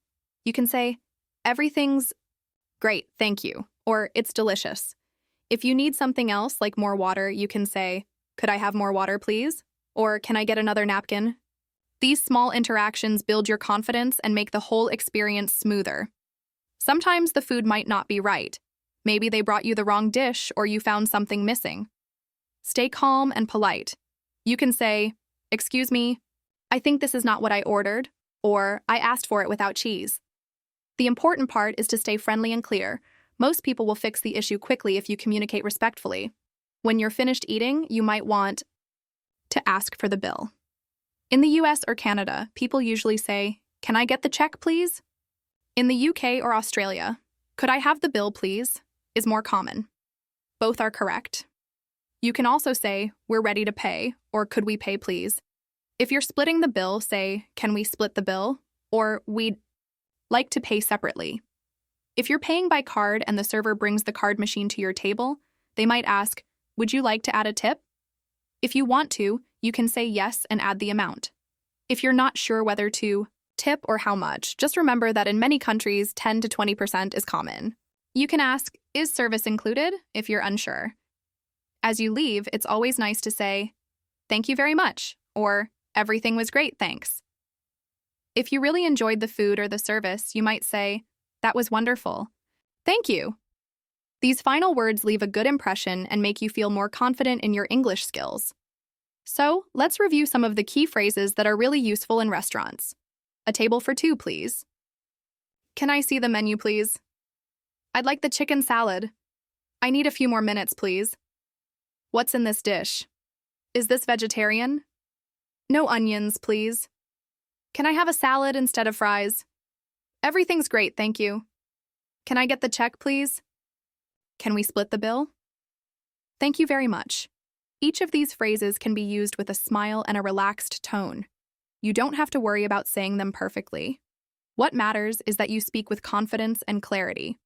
You can say, everything's great, thank you, or it's delicious. If you need something else, like more water, you can say, could I have more water, please? Or can I get another napkin? These small interactions build your confidence and make the whole experience smoother. Sometimes the food might not be right. Maybe they brought you the wrong dish or you found something missing. Stay calm and polite. You can say, excuse me, I think this is not what I ordered, or I asked for it without cheese. The important part is to stay friendly and clear. Most people will fix the issue quickly if you communicate respectfully. When you're finished eating, you might want to ask for the bill. In the US or Canada, people usually say, can I get the check, please? In the UK or Australia, could I have the bill, please, is more common. Both are correct. You can also say, we're ready to pay, or could we pay, please? If you're splitting the bill, say, can we split the bill? Or we'd like to pay separately. If you're paying by card and the server brings the card machine to your table, they might ask, would you like to add a tip? If you want to, you can say yes and add the amount. If you're not sure whether to tip or how much, just remember that in many countries, 10 to 20% is common. You can ask, is service included, if you're unsure. As you leave, it's always nice to say, thank you very much, or everything was great, thanks. If you really enjoyed the food or the service, you might say, that was wonderful. Thank you. These final words leave a good impression and make you feel more confident in your English skills. So, let's review some of the key phrases that are really useful in restaurants. A table for two, please. Can I see the menu, please? I'd like the chicken salad. I need a few more minutes, please. What's in this dish? Is this vegetarian? No onions, please. Can I have a salad instead of fries? Everything's great, thank you. Can I get the check, please? Can we split the bill? Thank you very much. Each of these phrases can be used with a smile and a relaxed tone. You don't have to worry about saying them perfectly. What matters is that you speak with confidence and clarity.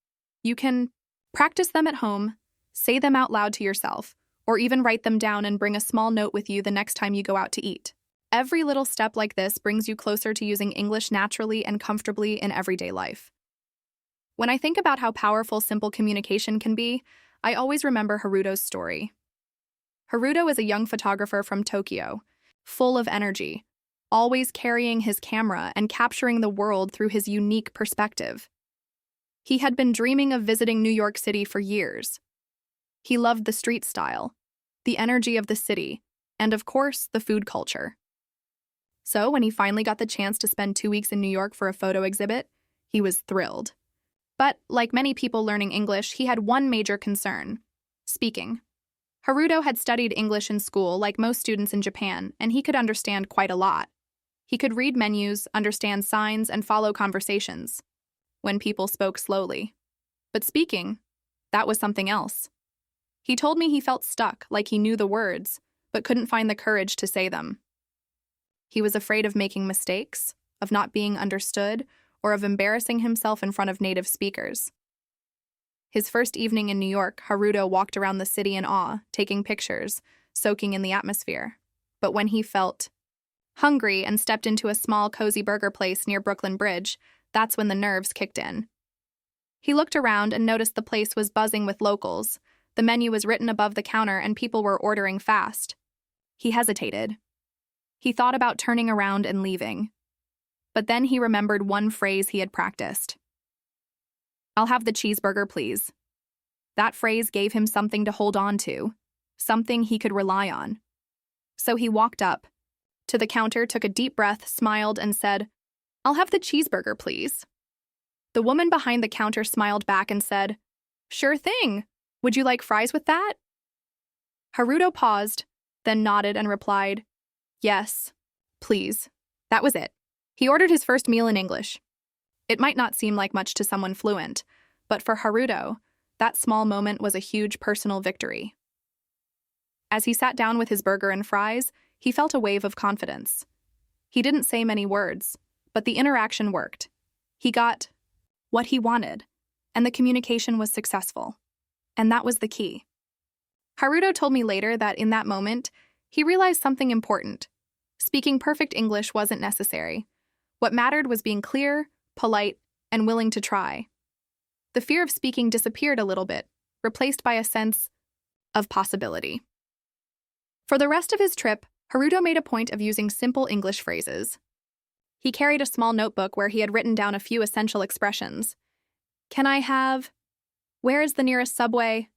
You can practice them at home, say them out loud to yourself, or even write them down and bring a small note with you the next time you go out to eat. Every little step like this brings you closer to using English naturally and comfortably in everyday life. When I think about how powerful simple communication can be, I always remember Haruto's story. Haruto is a young photographer from Tokyo, full of energy, always carrying his camera and capturing the world through his unique perspective. He had been dreaming of visiting New York City for years. He loved the street style, the energy of the city, and of course, the food culture. So when he finally got the chance to spend 2 weeks in New York for a photo exhibit, he was thrilled. But, like many people learning English, he had one major concern: speaking. Haruto had studied English in school like most students in Japan, and he could understand quite a lot. He could read menus, understand signs, and follow conversations when people spoke slowly. But speaking, that was something else. He told me he felt stuck, like he knew the words, but couldn't find the courage to say them. He was afraid of making mistakes, of not being understood, or of embarrassing himself in front of native speakers. His first evening in New York, Haruto walked around the city in awe, taking pictures, soaking in the atmosphere. But when he felt hungry and stepped into a small, cozy burger place near Brooklyn Bridge, that's when the nerves kicked in. He looked around and noticed the place was buzzing with locals. The menu was written above the counter and people were ordering fast. He hesitated. He thought about turning around and leaving. But then he remembered one phrase he had practiced. I'll have the cheeseburger, please. That phrase gave him something to hold on to, something he could rely on. So he walked up to the counter, took a deep breath, smiled, and said, I'll have the cheeseburger, please. The woman behind the counter smiled back and said, Sure thing. Would you like fries with that? Haruto paused, then nodded and replied, Yes, please. That was it. He ordered his first meal in English. It might not seem like much to someone fluent, but for Haruto, that small moment was a huge personal victory. As he sat down with his burger and fries, he felt a wave of confidence. He didn't say many words, but the interaction worked. He got what he wanted, and the communication was successful. And that was the key. Haruto told me later that in that moment, he realized something important. Speaking perfect English wasn't necessary. What mattered was being clear, polite, and willing to try. The fear of speaking disappeared a little bit, replaced by a sense of possibility. For the rest of his trip, Haruto made a point of using simple English phrases. He carried a small notebook where he had written down a few essential expressions. Can I have? Where is the nearest subway?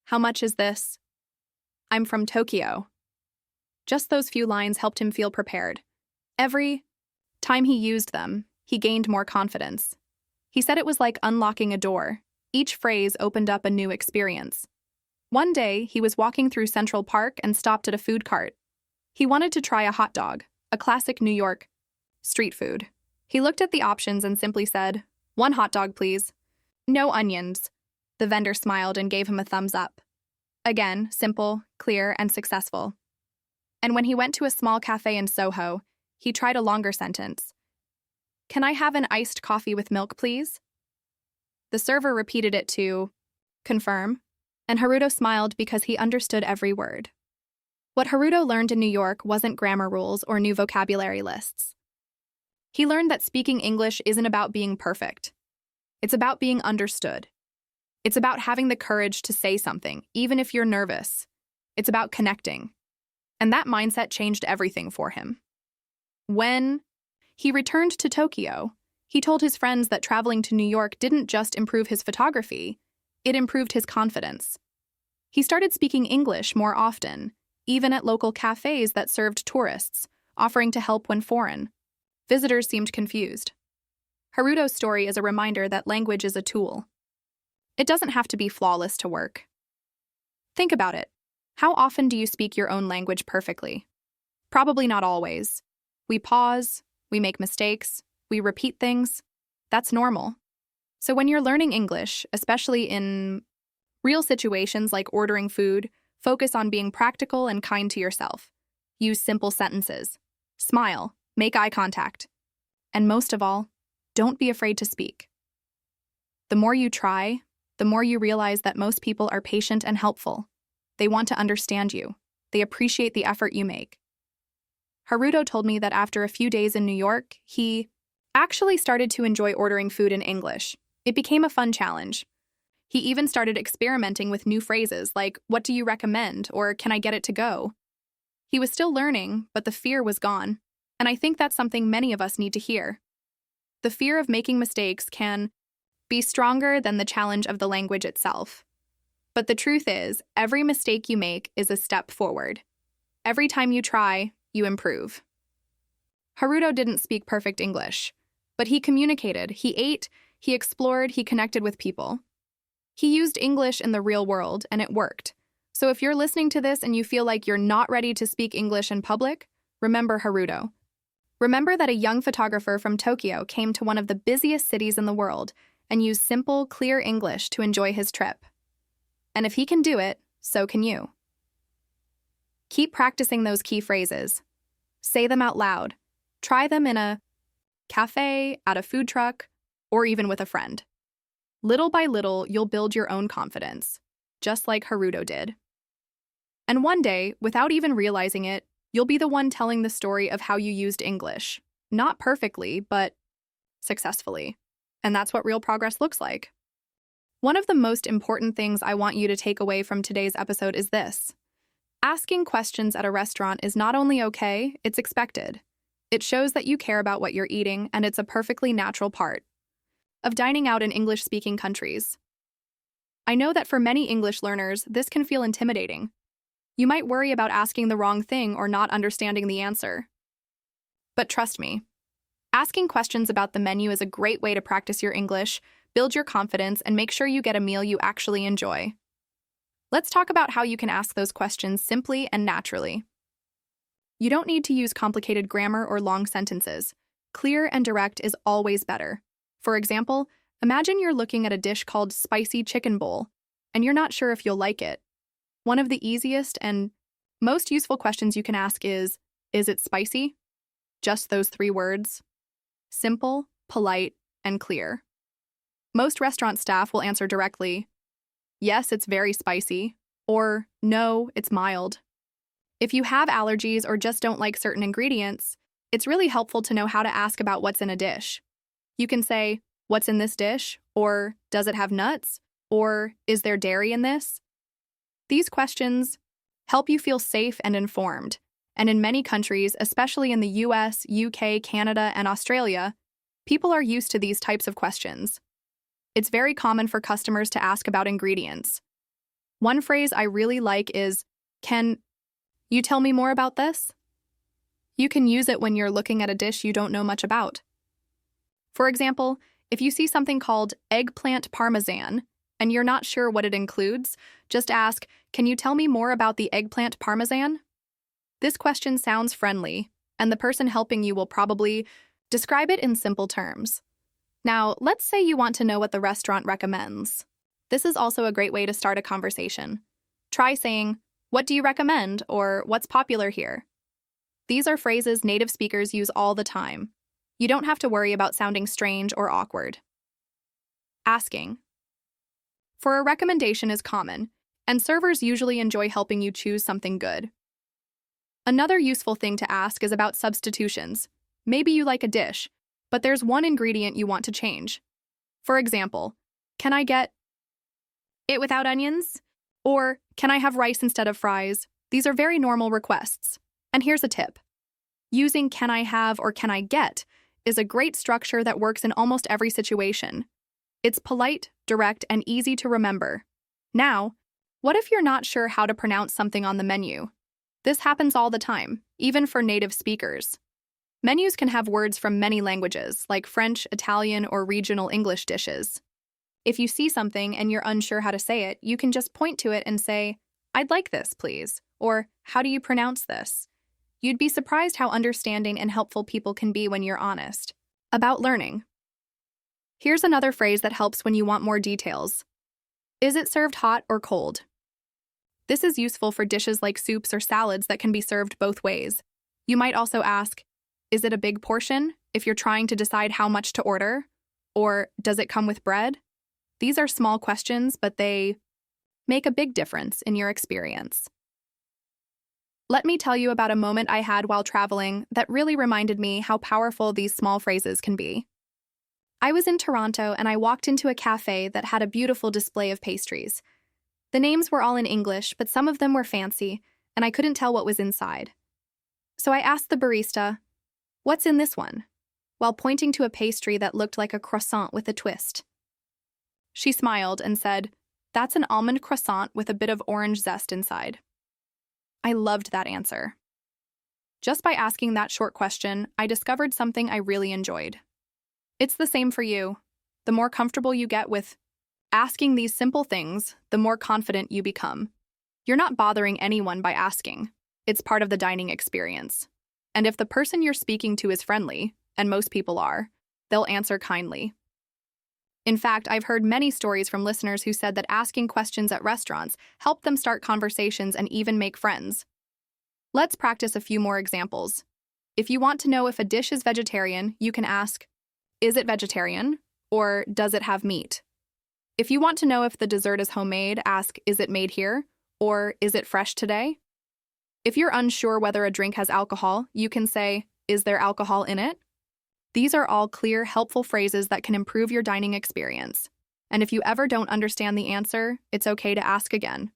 How much is this? I'm from Tokyo. Just those few lines helped him feel prepared. Every time he used them, he gained more confidence. He said it was like unlocking a door. Each phrase opened up a new experience. One day, he was walking through Central Park and stopped at a food cart. He wanted to try a hot dog, a classic New York street food. He looked at the options and simply said, "1 hot dog, please." "No onions." The vendor smiled and gave him a thumbs up. Again, simple, clear, and successful. And when he went to a small cafe in Soho, he tried a longer sentence. "Can I have an iced coffee with milk, please?" The server repeated it to confirm, and Haruto smiled because he understood every word. What Haruto learned in New York wasn't grammar rules or new vocabulary lists. He learned that speaking English isn't about being perfect. It's about being understood. It's about having the courage to say something, even if you're nervous. It's about connecting. And that mindset changed everything for him. When he returned to Tokyo, he told his friends that traveling to New York didn't just improve his photography, it improved his confidence. He started speaking English more often, even at local cafes that served tourists, offering to help when foreign. Visitors seemed confused. Haruto's story is a reminder that language is a tool. It doesn't have to be flawless to work. Think about it. How often do you speak your own language perfectly? Probably not always. We pause, we make mistakes, we repeat things. That's normal. So when you're learning English, especially in real situations like ordering food, focus on being practical and kind to yourself. Use simple sentences. Smile, make eye contact. And most of all, don't be afraid to speak. The more you try, the more you realize that most people are patient and helpful. They want to understand you. They appreciate the effort you make. Haruto told me that after a few days in New York, he actually started to enjoy ordering food in English. It became a fun challenge. He even started experimenting with new phrases like, "What do you recommend?" or "Can I get it to go?" He was still learning, but the fear was gone. And I think that's something many of us need to hear. The fear of making mistakes can be stronger than the challenge of the language itself. But the truth is, every mistake you make is a step forward. Every time you try, you improve. Haruto didn't speak perfect English, but he communicated, he ate, he explored, he connected with people. He used English in the real world, and it worked. So if you're listening to this and you feel like you're not ready to speak English in public, remember Haruto. Remember that a young photographer from Tokyo came to one of the busiest cities in the world and used simple, clear English to enjoy his trip. And if he can do it, so can you. Keep practicing those key phrases. Say them out loud. Try them in a cafe, at a food truck, or even with a friend. Little by little, you'll build your own confidence, just like Haruto did. And one day, without even realizing it, you'll be the one telling the story of how you used English. Not perfectly, but successfully. And that's what real progress looks like. One of the most important things I want you to take away from today's episode is this. Asking questions at a restaurant is not only okay, it's expected. It shows that you care about what you're eating, and it's a perfectly natural part of dining out in English-speaking countries. I know that for many English learners, this can feel intimidating. You might worry about asking the wrong thing or not understanding the answer. But trust me, asking questions about the menu is a great way to practice your English, build your confidence, and make sure you get a meal you actually enjoy. Let's talk about how you can ask those questions simply and naturally. You don't need to use complicated grammar or long sentences. Clear and direct is always better. For example, imagine you're looking at a dish called spicy chicken bowl, and you're not sure if you'll like it. One of the easiest and Most useful questions you can ask is it spicy? Just those 3 words. Simple, polite, and clear. Most restaurant staff will answer directly, yes, it's very spicy, or no, it's mild. If you have allergies or just don't like certain ingredients, it's really helpful to know how to ask about what's in a dish. You can say, what's in this dish? Or does it have nuts? Or is there dairy in this? These questions help you feel safe and informed. And in many countries, especially in the US, UK, Canada, and Australia, people are used to these types of questions. It's very common for customers to ask about ingredients. One phrase I really like is, can you tell me more about this? You can use it when you're looking at a dish you don't know much about. For example, if you see something called eggplant parmesan and you're not sure what it includes, just ask, can you tell me more about the eggplant parmesan? This question sounds friendly, and the person helping you will probably describe it in simple terms. Now, let's say you want to know what the restaurant recommends. This is also a great way to start a conversation. Try saying, what do you recommend, or what's popular here? These are phrases native speakers use all the time. You don't have to worry about sounding strange or awkward. Asking. For a recommendation is common, and servers usually enjoy helping you choose something good. Another useful thing to ask is about substitutions. Maybe you like a dish, but there's one ingredient you want to change. For example, can I get it without onions? Or can I have rice instead of fries? These are very normal requests. And here's a tip. Using can I have or can I get is a great structure that works in almost every situation. It's polite, direct, and easy to remember. Now, what if you're not sure how to pronounce something on the menu? This happens all the time, even for native speakers. Menus can have words from many languages, like French, Italian, or regional English dishes. If you see something and you're unsure how to say it, you can just point to it and say, I'd like this, please, or how do you pronounce this? You'd be surprised how understanding and helpful people can be when you're honest. About learning. Here's another phrase that helps when you want more details. Is it served hot or cold? This is useful for dishes like soups or salads that can be served both ways. You might also ask, is it a big portion, if you're trying to decide how much to order? Or does it come with bread? These are small questions, but they make a big difference in your experience. Let me tell you about a moment I had while traveling that really reminded me how powerful these small phrases can be. I was in Toronto and I walked into a cafe that had a beautiful display of pastries. The names were all in English, but some of them were fancy, and I couldn't tell what was inside. So I asked the barista, what's in this one? While pointing to a pastry that looked like a croissant with a twist. She smiled and said, that's an almond croissant with a bit of orange zest inside. I loved that answer. Just by asking that short question, I discovered something I really enjoyed. It's the same for you. The more comfortable you get with asking these simple things, the more confident you become. You're not bothering anyone by asking. It's part of the dining experience. And if the person you're speaking to is friendly, and most people are, they'll answer kindly. In fact, I've heard many stories from listeners who said that asking questions at restaurants helped them start conversations and even make friends. Let's practice a few more examples. If you want to know if a dish is vegetarian, you can ask, is it vegetarian? Or does it have meat? If you want to know if the dessert is homemade, ask, is it made here? Or is it fresh today? If you're unsure whether a drink has alcohol, you can say, is there alcohol in it? These are all clear, helpful phrases that can improve your dining experience. And if you ever don't understand the answer, it's okay to ask again.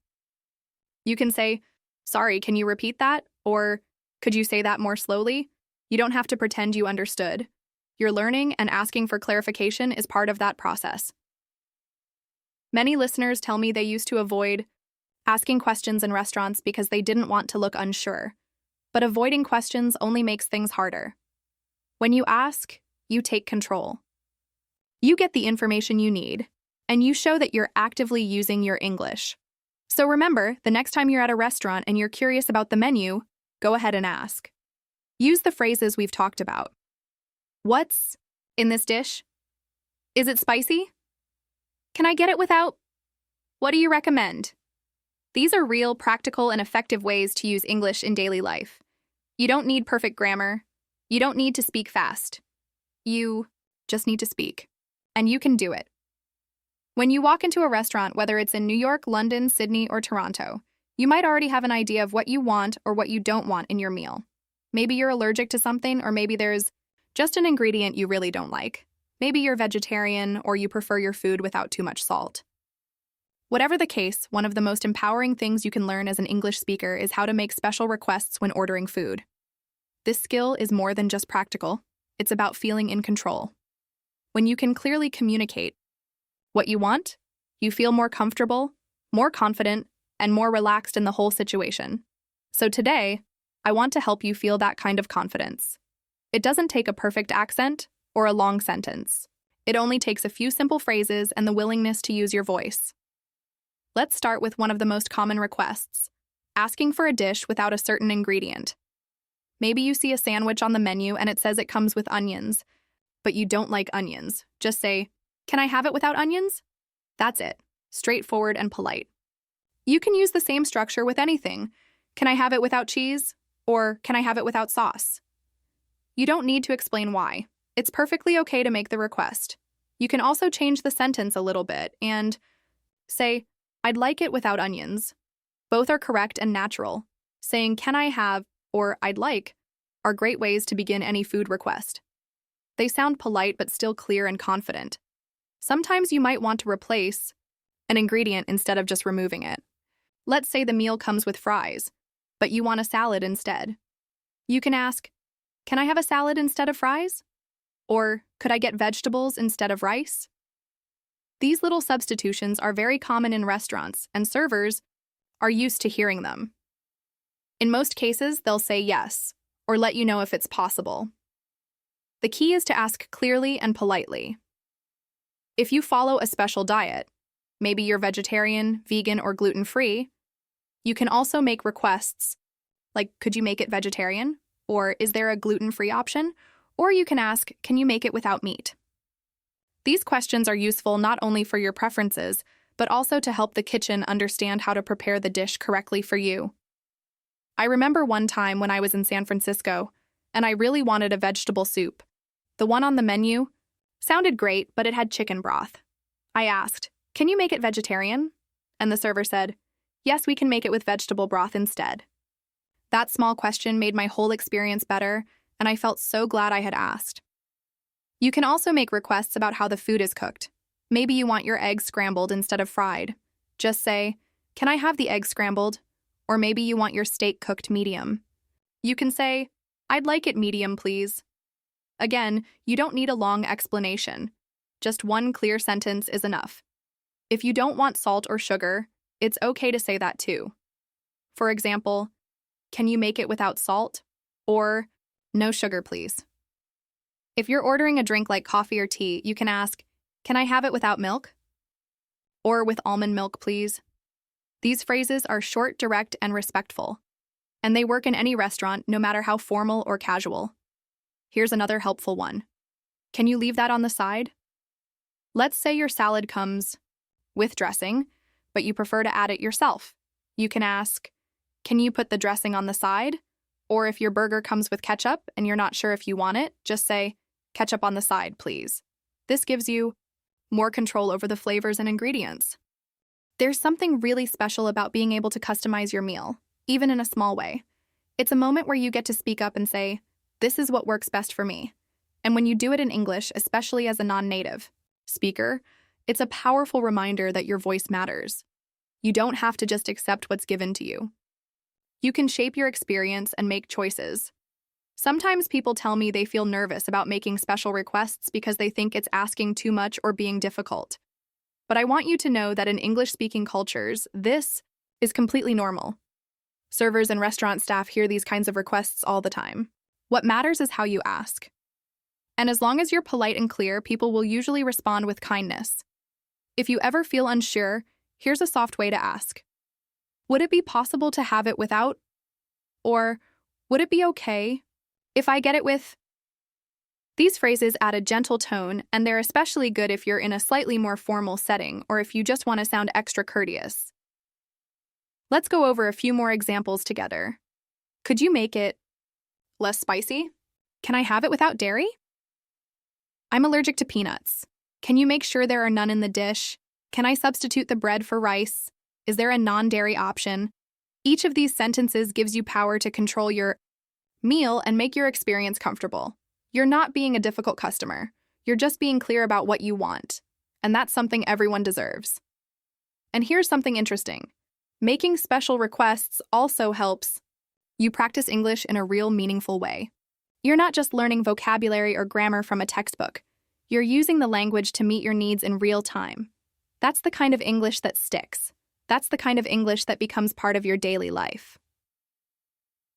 You can say, sorry, can you repeat that? Or, could you say that more slowly? You don't have to pretend you understood. Your learning and asking for clarification is part of that process. Many listeners tell me they used to avoid asking questions in restaurants because they didn't want to look unsure. But avoiding questions only makes things harder. When you ask, you take control. You get the information you need, and you show that you're actively using your English. So remember, the next time you're at a restaurant and you're curious about the menu, go ahead and ask. Use the phrases we've talked about. What's in this dish? Is it spicy? Can I get it without? What do you recommend? These are real, practical, and effective ways to use English in daily life. You don't need perfect grammar. You don't need to speak fast. You just need to speak. And you can do it. When you walk into a restaurant, whether it's in New York, London, Sydney, or Toronto, you might already have an idea of what you want or what you don't want in your meal. Maybe you're allergic to something, or maybe there's just an ingredient you really don't like. Maybe you're vegetarian, or you prefer your food without too much salt. Whatever the case, one of the most empowering things you can learn as an English speaker is how to make special requests when ordering food. This skill is more than just practical. It's about feeling in control. When you can clearly communicate what you want, you feel more comfortable, more confident, and more relaxed in the whole situation. So today, I want to help you feel that kind of confidence. It doesn't take a perfect accent or a long sentence. It only takes a few simple phrases and the willingness to use your voice. Let's start with one of the most common requests, asking for a dish without a certain ingredient. Maybe you see a sandwich on the menu and it says it comes with onions, but you don't like onions. Just say, "Can I have it without onions?" That's it. Straightforward and polite. You can use the same structure with anything. "Can I have it without cheese?" Or "Can I have it without sauce?" You don't need to explain why. It's perfectly okay to make the request. You can also change the sentence a little bit and say, "I'd like it without onions." Both are correct and natural. Saying "Can I have" or "I'd like" are great ways to begin any food request. They sound polite but still clear and confident. Sometimes you might want to replace an ingredient instead of just removing it. Let's say the meal comes with fries, but you want a salad instead. You can ask, "Can I have a salad instead of fries?" Or "Could I get vegetables instead of rice?" These little substitutions are very common in restaurants, and servers are used to hearing them. In most cases, they'll say yes, or let you know if it's possible. The key is to ask clearly and politely. If you follow a special diet, maybe you're vegetarian, vegan, or gluten-free, you can also make requests like, "Could you make it vegetarian?" Or "Is there a gluten-free option?" Or you can ask, "Can you make it without meat?" These questions are useful not only for your preferences, but also to help the kitchen understand how to prepare the dish correctly for you. I remember one time when I was in San Francisco, and I really wanted a vegetable soup. The one on the menu sounded great, but it had chicken broth. I asked, "Can you make it vegetarian?" And the server said, "Yes, we can make it with vegetable broth instead." That small question made my whole experience better, and I felt so glad I had asked. You can also make requests about how the food is cooked. Maybe you want your eggs scrambled instead of fried. Just say, "Can I have the eggs scrambled?" Or maybe you want your steak cooked medium. You can say, "I'd like it medium, please." Again, you don't need a long explanation. Just one clear sentence is enough. If you don't want salt or sugar, it's okay to say that too. For example, "Can you make it without salt?" Or "No sugar, please." If you're ordering a drink like coffee or tea, you can ask, "Can I have it without milk?" Or "With almond milk, please." These phrases are short, direct, and respectful, and they work in any restaurant, no matter how formal or casual. Here's another helpful one. "Can you leave that on the side?" Let's say your salad comes with dressing, but you prefer to add it yourself. You can ask, "Can you put the dressing on the side?" Or if your burger comes with ketchup and you're not sure if you want it, just say, "Ketchup on the side, please." This gives you more control over the flavors and ingredients. There's something really special about being able to customize your meal, even in a small way. It's a moment where you get to speak up and say, "This is what works best for me." And when you do it in English, especially as a non-native speaker, it's a powerful reminder that your voice matters. You don't have to just accept what's given to you. You can shape your experience and make choices. Sometimes people tell me they feel nervous about making special requests because they think it's asking too much or being difficult. But I want you to know that in English-speaking cultures, this is completely normal. Servers and restaurant staff hear these kinds of requests all the time. What matters is how you ask. And as long as you're polite and clear, people will usually respond with kindness. If you ever feel unsure, here's a soft way to ask. "Would it be possible to have it without?" Or, "Would it be okay if I get it with?" These phrases add a gentle tone, and they're especially good if you're in a slightly more formal setting or if you just want to sound extra courteous. Let's go over a few more examples together. Could you make it less spicy? Can I have it without dairy? I'm allergic to peanuts. Can you make sure there are none in the dish? Can I substitute the bread for rice? Is there a non-dairy option? Each of these sentences gives you power to control your meal and make your experience comfortable. You're not being a difficult customer. You're just being clear about what you want. And that's something everyone deserves. And here's something interesting. Making special requests also helps you practice English in a real meaningful way. You're not just learning vocabulary or grammar from a textbook. You're using the language to meet your needs in real time. That's the kind of English that sticks. That's the kind of English that becomes part of your daily life.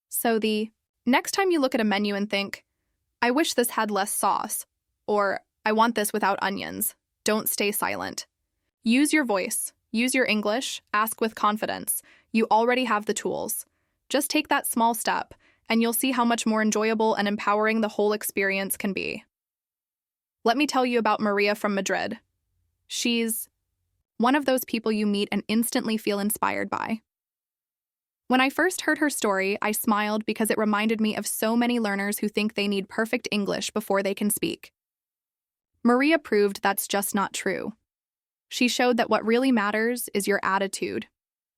So the next time you look at a menu and think, I wish this had less sauce, or I want this without onions, don't stay silent. Use your voice, use your English, ask with confidence. You already have the tools. Just take that small step, and you'll see how much more enjoyable and empowering the whole experience can be. Let me tell you about Maria from Madrid. She's one of those people you meet and instantly feel inspired by. When I first heard her story, I smiled because it reminded me of so many learners who think they need perfect English before they can speak. Maria proved that's just not true. She showed that what really matters is your attitude,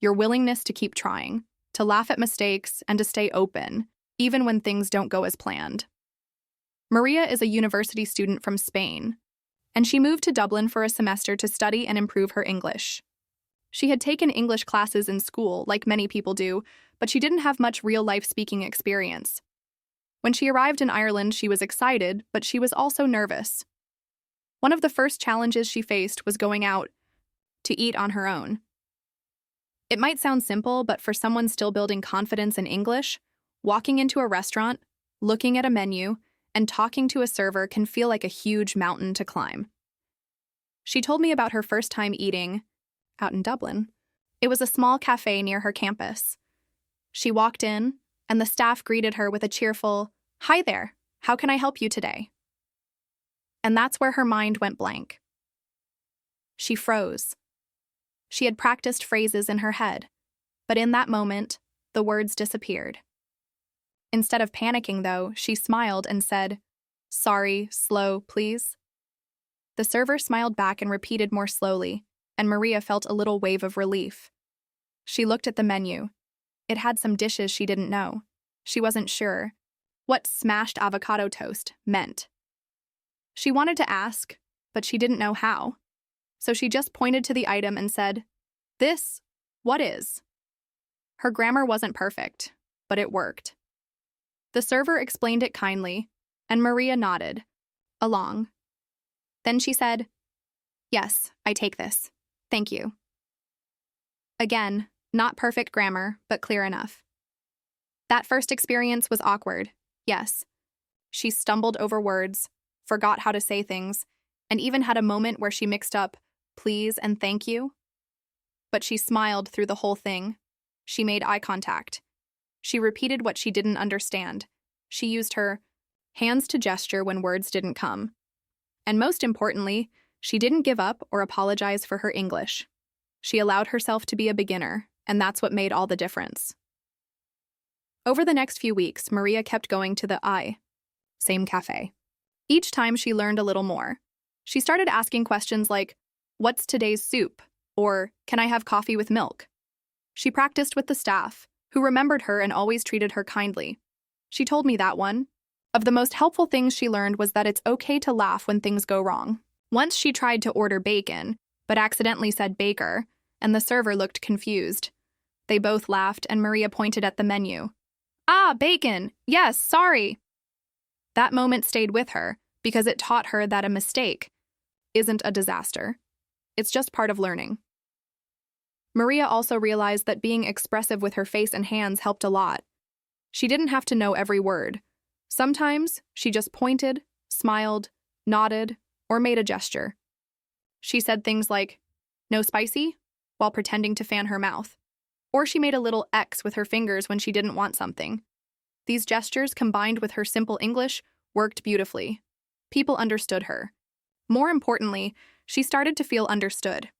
your willingness to keep trying, to laugh at mistakes, and to stay open, even when things don't go as planned. Maria is a university student from Spain, and she moved to Dublin for a semester to study and improve her English. She had taken English classes in school, like many people do, but she didn't have much real-life speaking experience. When she arrived in Ireland, she was excited, but she was also nervous. One of the first challenges she faced was going out to eat on her own. It might sound simple, but for someone still building confidence in English, walking into a restaurant, looking at a menu, and talking to a server can feel like a huge mountain to climb. She told me about her first time eating out in Dublin. It was a small cafe near her campus. She walked in, and the staff greeted her with a cheerful, "Hi there, how can I help you today?" And that's where her mind went blank. She froze. She had practiced phrases in her head, but in that moment, the words disappeared. Instead of panicking, though, she smiled and said, "Sorry, slow, please." The server smiled back and repeated more slowly, and Maria felt a little wave of relief. She looked at the menu. It had some dishes she didn't know. She wasn't sure what smashed avocado toast meant. She wanted to ask, but she didn't know how. So she just pointed to the item and said, "This, what is?" Her grammar wasn't perfect, but it worked. The server explained it kindly, and Maria nodded along. Then she said, "Yes, I take this. Thank you." Again, not perfect grammar, but clear enough. That first experience was awkward, yes. She stumbled over words, forgot how to say things, and even had a moment where she mixed up please and thank you. But she smiled through the whole thing. She made eye contact. She repeated what she didn't understand. She used her hands to gesture when words didn't come. And most importantly, she didn't give up or apologize for her English. She allowed herself to be a beginner, and that's what made all the difference. Over the next few weeks, Maria kept going to the same cafe. Each time she learned a little more. She started asking questions like, "What's today's soup?" or "Can I have coffee with milk?" She practiced with the staff, who remembered her and always treated her kindly. She told me that one of the most helpful things she learned was that it's okay to laugh when things go wrong. Once she tried to order bacon, but accidentally said baker, and the server looked confused. They both laughed, and Maria pointed at the menu. "Ah, bacon! Yes, sorry!" That moment stayed with her because it taught her that a mistake isn't a disaster. It's just part of learning. Maria also realized that being expressive with her face and hands helped a lot. She didn't have to know every word. Sometimes she just pointed, smiled, nodded, or made a gesture. She said things like, "No spicy?" while pretending to fan her mouth. Or she made a little X with her fingers when she didn't want something. These gestures, combined with her simple English, worked beautifully. People understood her. More importantly, she started to feel understood.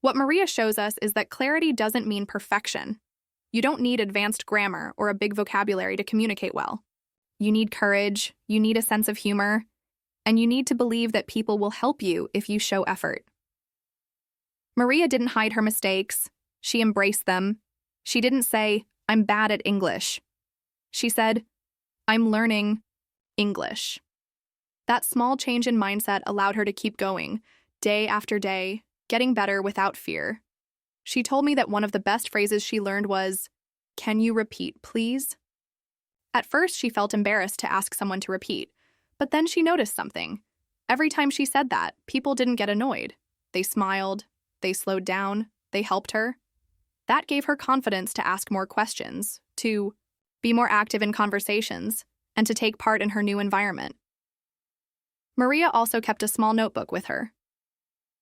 What Maria shows us is that clarity doesn't mean perfection. You don't need advanced grammar or a big vocabulary to communicate well. You need courage, you need a sense of humor, and you need to believe that people will help you if you show effort. Maria didn't hide her mistakes. She embraced them. She didn't say, "I'm bad at English." She said, "I'm learning English." That small change in mindset allowed her to keep going, day after day, getting better without fear. She told me that one of the best phrases she learned was, "Can you repeat, please?" At first, she felt embarrassed to ask someone to repeat, but then she noticed something. Every time she said that, people didn't get annoyed. They smiled, they slowed down, they helped her. That gave her confidence to ask more questions, to be more active in conversations, and to take part in her new environment. Maria also kept a small notebook with her.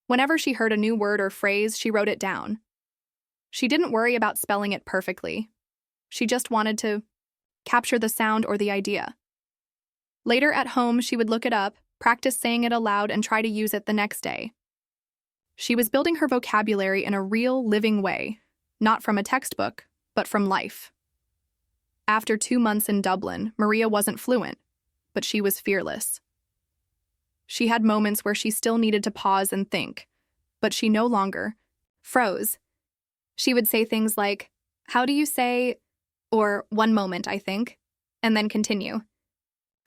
Whenever she heard a new word or phrase, she wrote it down. She didn't worry about spelling it perfectly. She just wanted to capture the sound or the idea. Later at home, she would look it up, practice saying it aloud, and try to use it the next day. She was building her vocabulary in a real, living way, not from a textbook, but from life. After 2 months in Dublin, Maria wasn't fluent, but she was fearless. She had moments where she still needed to pause and think, but she no longer froze. She would say things like, "How do you say," or "one moment, I think," and then continue.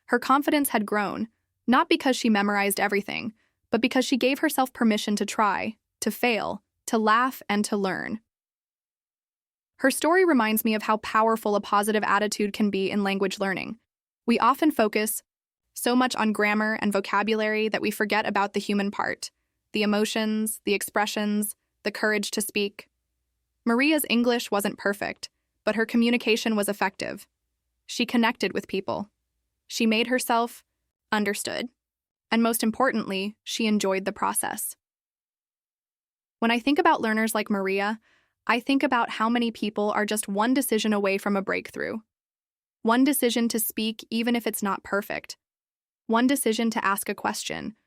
Her confidence had grown, not because she memorized everything, but because she gave herself permission to try, to fail, to laugh, and to learn. Her story reminds me of how powerful a positive attitude can be in language learning. We often focus so much on grammar and vocabulary that we forget about the human part, the emotions, the expressions, the courage to speak. Maria's English wasn't perfect, but her communication was effective. She connected with people. She made herself understood. And most importantly, she enjoyed the process. When I think about learners like Maria, I think about how many people are just one decision away from a breakthrough. One decision to speak even if it's not perfect. One decision to ask a question,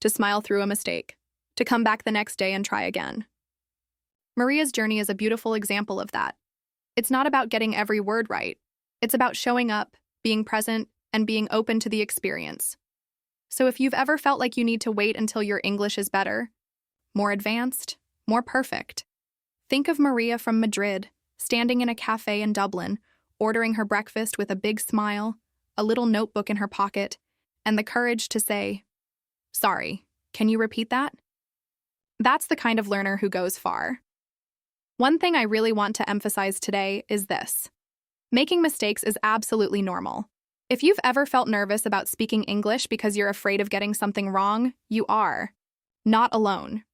to smile through a mistake, to come back the next day and try again. Maria's journey is a beautiful example of that. It's not about getting every word right. It's about showing up, being present, and being open to the experience. So if you've ever felt like you need to wait until your English is better, more advanced, more perfect, think of Maria from Madrid, standing in a cafe in Dublin, ordering her breakfast with a big smile, a little notebook in her pocket, and the courage to say, "Sorry, can you repeat that?" That's the kind of learner who goes far. One thing I really want to emphasize today is this. Making mistakes is absolutely normal. If you've ever felt nervous about speaking English because you're afraid of getting something wrong, you are not alone.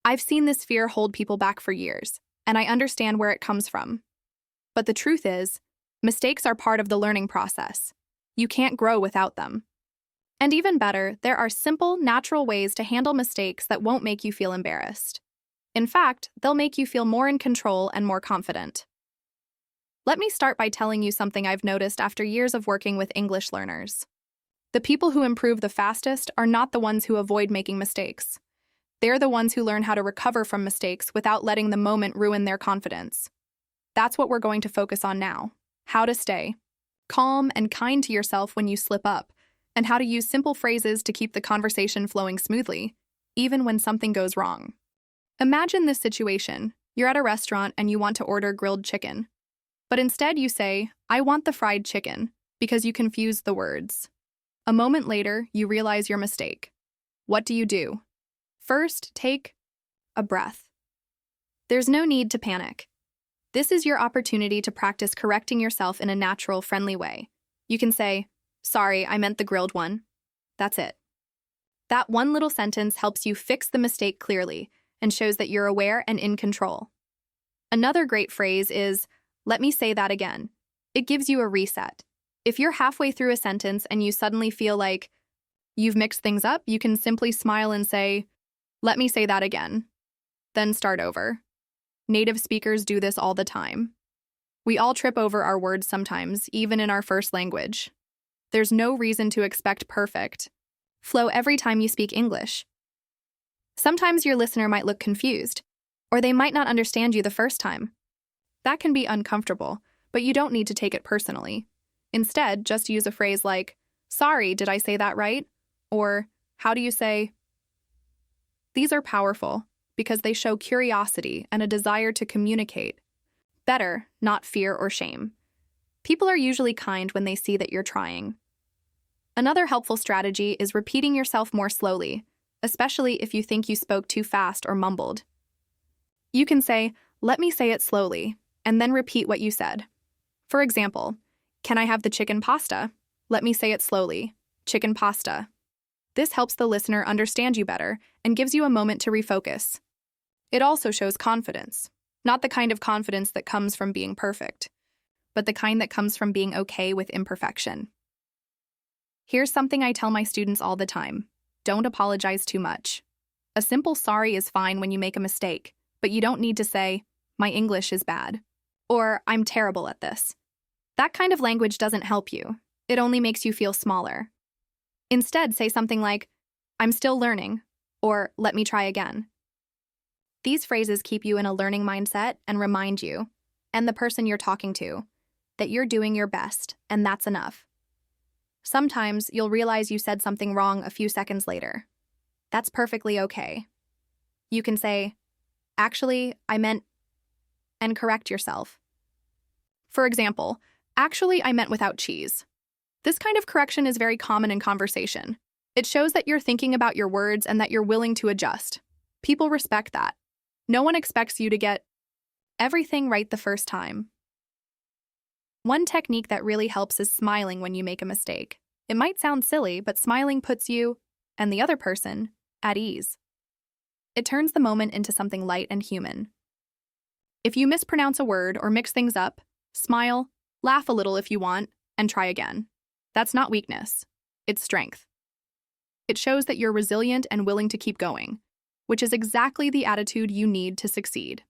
I've seen this fear hold people back for years, and I understand where it comes from. But the truth is, mistakes are part of the learning process. You can't grow without them. And even better, there are simple, natural ways to handle mistakes that won't make you feel embarrassed. In fact, they'll make you feel more in control and more confident. Let me start by telling you something I've noticed after years of working with English learners. The people who improve the fastest are not the ones who avoid making mistakes. They're the ones who learn how to recover from mistakes without letting the moment ruin their confidence. That's what we're going to focus on now. How to stay calm and kind to yourself when you slip up, and how to use simple phrases to keep the conversation flowing smoothly, even when something goes wrong. Imagine this situation. You're at a restaurant and you want to order grilled chicken. But instead you say, "I want the fried chicken," because you confused the words. A moment later, you realize your mistake. What do? First, take a breath. There's no need to panic. This is your opportunity to practice correcting yourself in a natural, friendly way. You can say, "Sorry, I meant the grilled one." That's it. That one little sentence helps you fix the mistake clearly and shows that you're aware and in control. Another great phrase is, "Let me say that again." It gives you a reset. If you're halfway through a sentence and you suddenly feel like you've mixed things up, you can simply smile and say, "Let me say that again." Then start over. Native speakers do this all the time. We all trip over our words sometimes, even in our first language. There's no reason to expect perfect flow every time you speak English. Sometimes your listener might look confused, or they might not understand you the first time. That can be uncomfortable, but you don't need to take it personally. Instead, just use a phrase like, "Sorry, did I say that right?" Or, "How do you say?" These are powerful because they show curiosity and a desire to communicate. Better, not fear or shame. People are usually kind when they see that you're trying. Another helpful strategy is repeating yourself more slowly, especially if you think you spoke too fast or mumbled. You can say, "Let me say it slowly," and then repeat what you said. For example, "Can I have the chicken pasta?" Let me say it slowly. Chicken pasta. This helps the listener understand you better and gives you a moment to refocus. It also shows confidence, not the kind of confidence that comes from being perfect, but the kind that comes from being okay with imperfection. Here's something I tell my students all the time. Don't apologize too much. A simple sorry is fine when you make a mistake, but you don't need to say, "My English is bad," or "I'm terrible at this." That kind of language doesn't help you. It only makes you feel smaller. Instead, say something like, "I'm still learning," or "Let me try again." These phrases keep you in a learning mindset and remind you, and the person you're talking to, that you're doing your best, and that's enough. Sometimes you'll realize you said something wrong a few seconds later. That's perfectly okay. You can say, "Actually, I meant," and correct yourself. For example, "Actually, I meant without cheese." This kind of correction is very common in conversation. It shows that you're thinking about your words and that you're willing to adjust. People respect that. No one expects you to get everything right the first time. One technique that really helps is smiling when you make a mistake. It might sound silly, but smiling puts you, and the other person, at ease. It turns the moment into something light and human. If you mispronounce a word or mix things up, smile, laugh a little if you want, and try again. That's not weakness. It's strength. It shows that you're resilient and willing to keep going, which is exactly the attitude you need to succeed.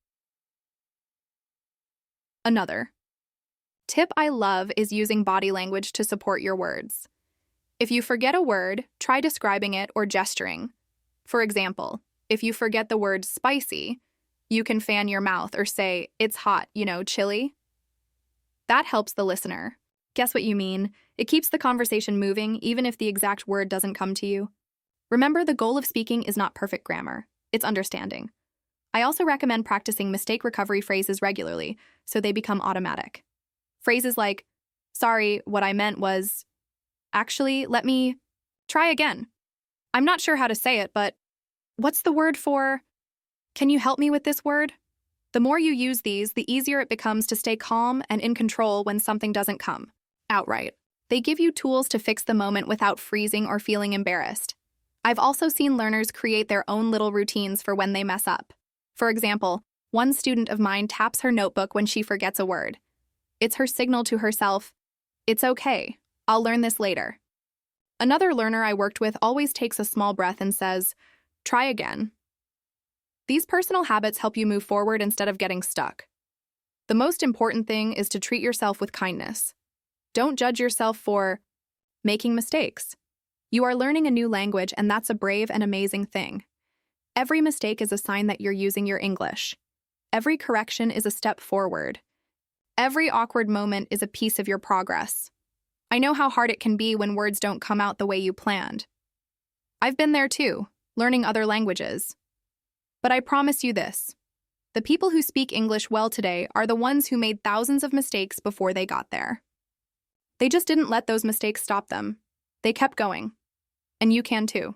Another tip I love is using body language to support your words. If you forget a word, try describing it or gesturing. For example, if you forget the word spicy, you can fan your mouth or say, "It's hot, chili." That helps the listener. Guess what you mean? It keeps the conversation moving even if the exact word doesn't come to you. Remember, the goal of speaking is not perfect grammar, it's understanding. I also recommend practicing mistake recovery phrases regularly so they become automatic. Phrases like, "Sorry, what I meant was," "Actually, let me try again." "I'm not sure how to say it, but what's the word for?" "Can you help me with this word?" The more you use these, the easier it becomes to stay calm and in control when something doesn't come outright. They give you tools to fix the moment without freezing or feeling embarrassed. I've also seen learners create their own little routines for when they mess up. For example, one student of mine taps her notebook when she forgets a word. It's her signal to herself, "It's okay, I'll learn this later." Another learner I worked with always takes a small breath and says, "Try again." These personal habits help you move forward instead of getting stuck. The most important thing is to treat yourself with kindness. Don't judge yourself for making mistakes. You are learning a new language, and that's a brave and amazing thing. Every mistake is a sign that you're using your English. Every correction is a step forward. Every awkward moment is a piece of your progress. I know how hard it can be when words don't come out the way you planned. I've been there too, learning other languages. But I promise you this: the people who speak English well today are the ones who made thousands of mistakes before they got there. They just didn't let those mistakes stop them. They kept going. And you can too.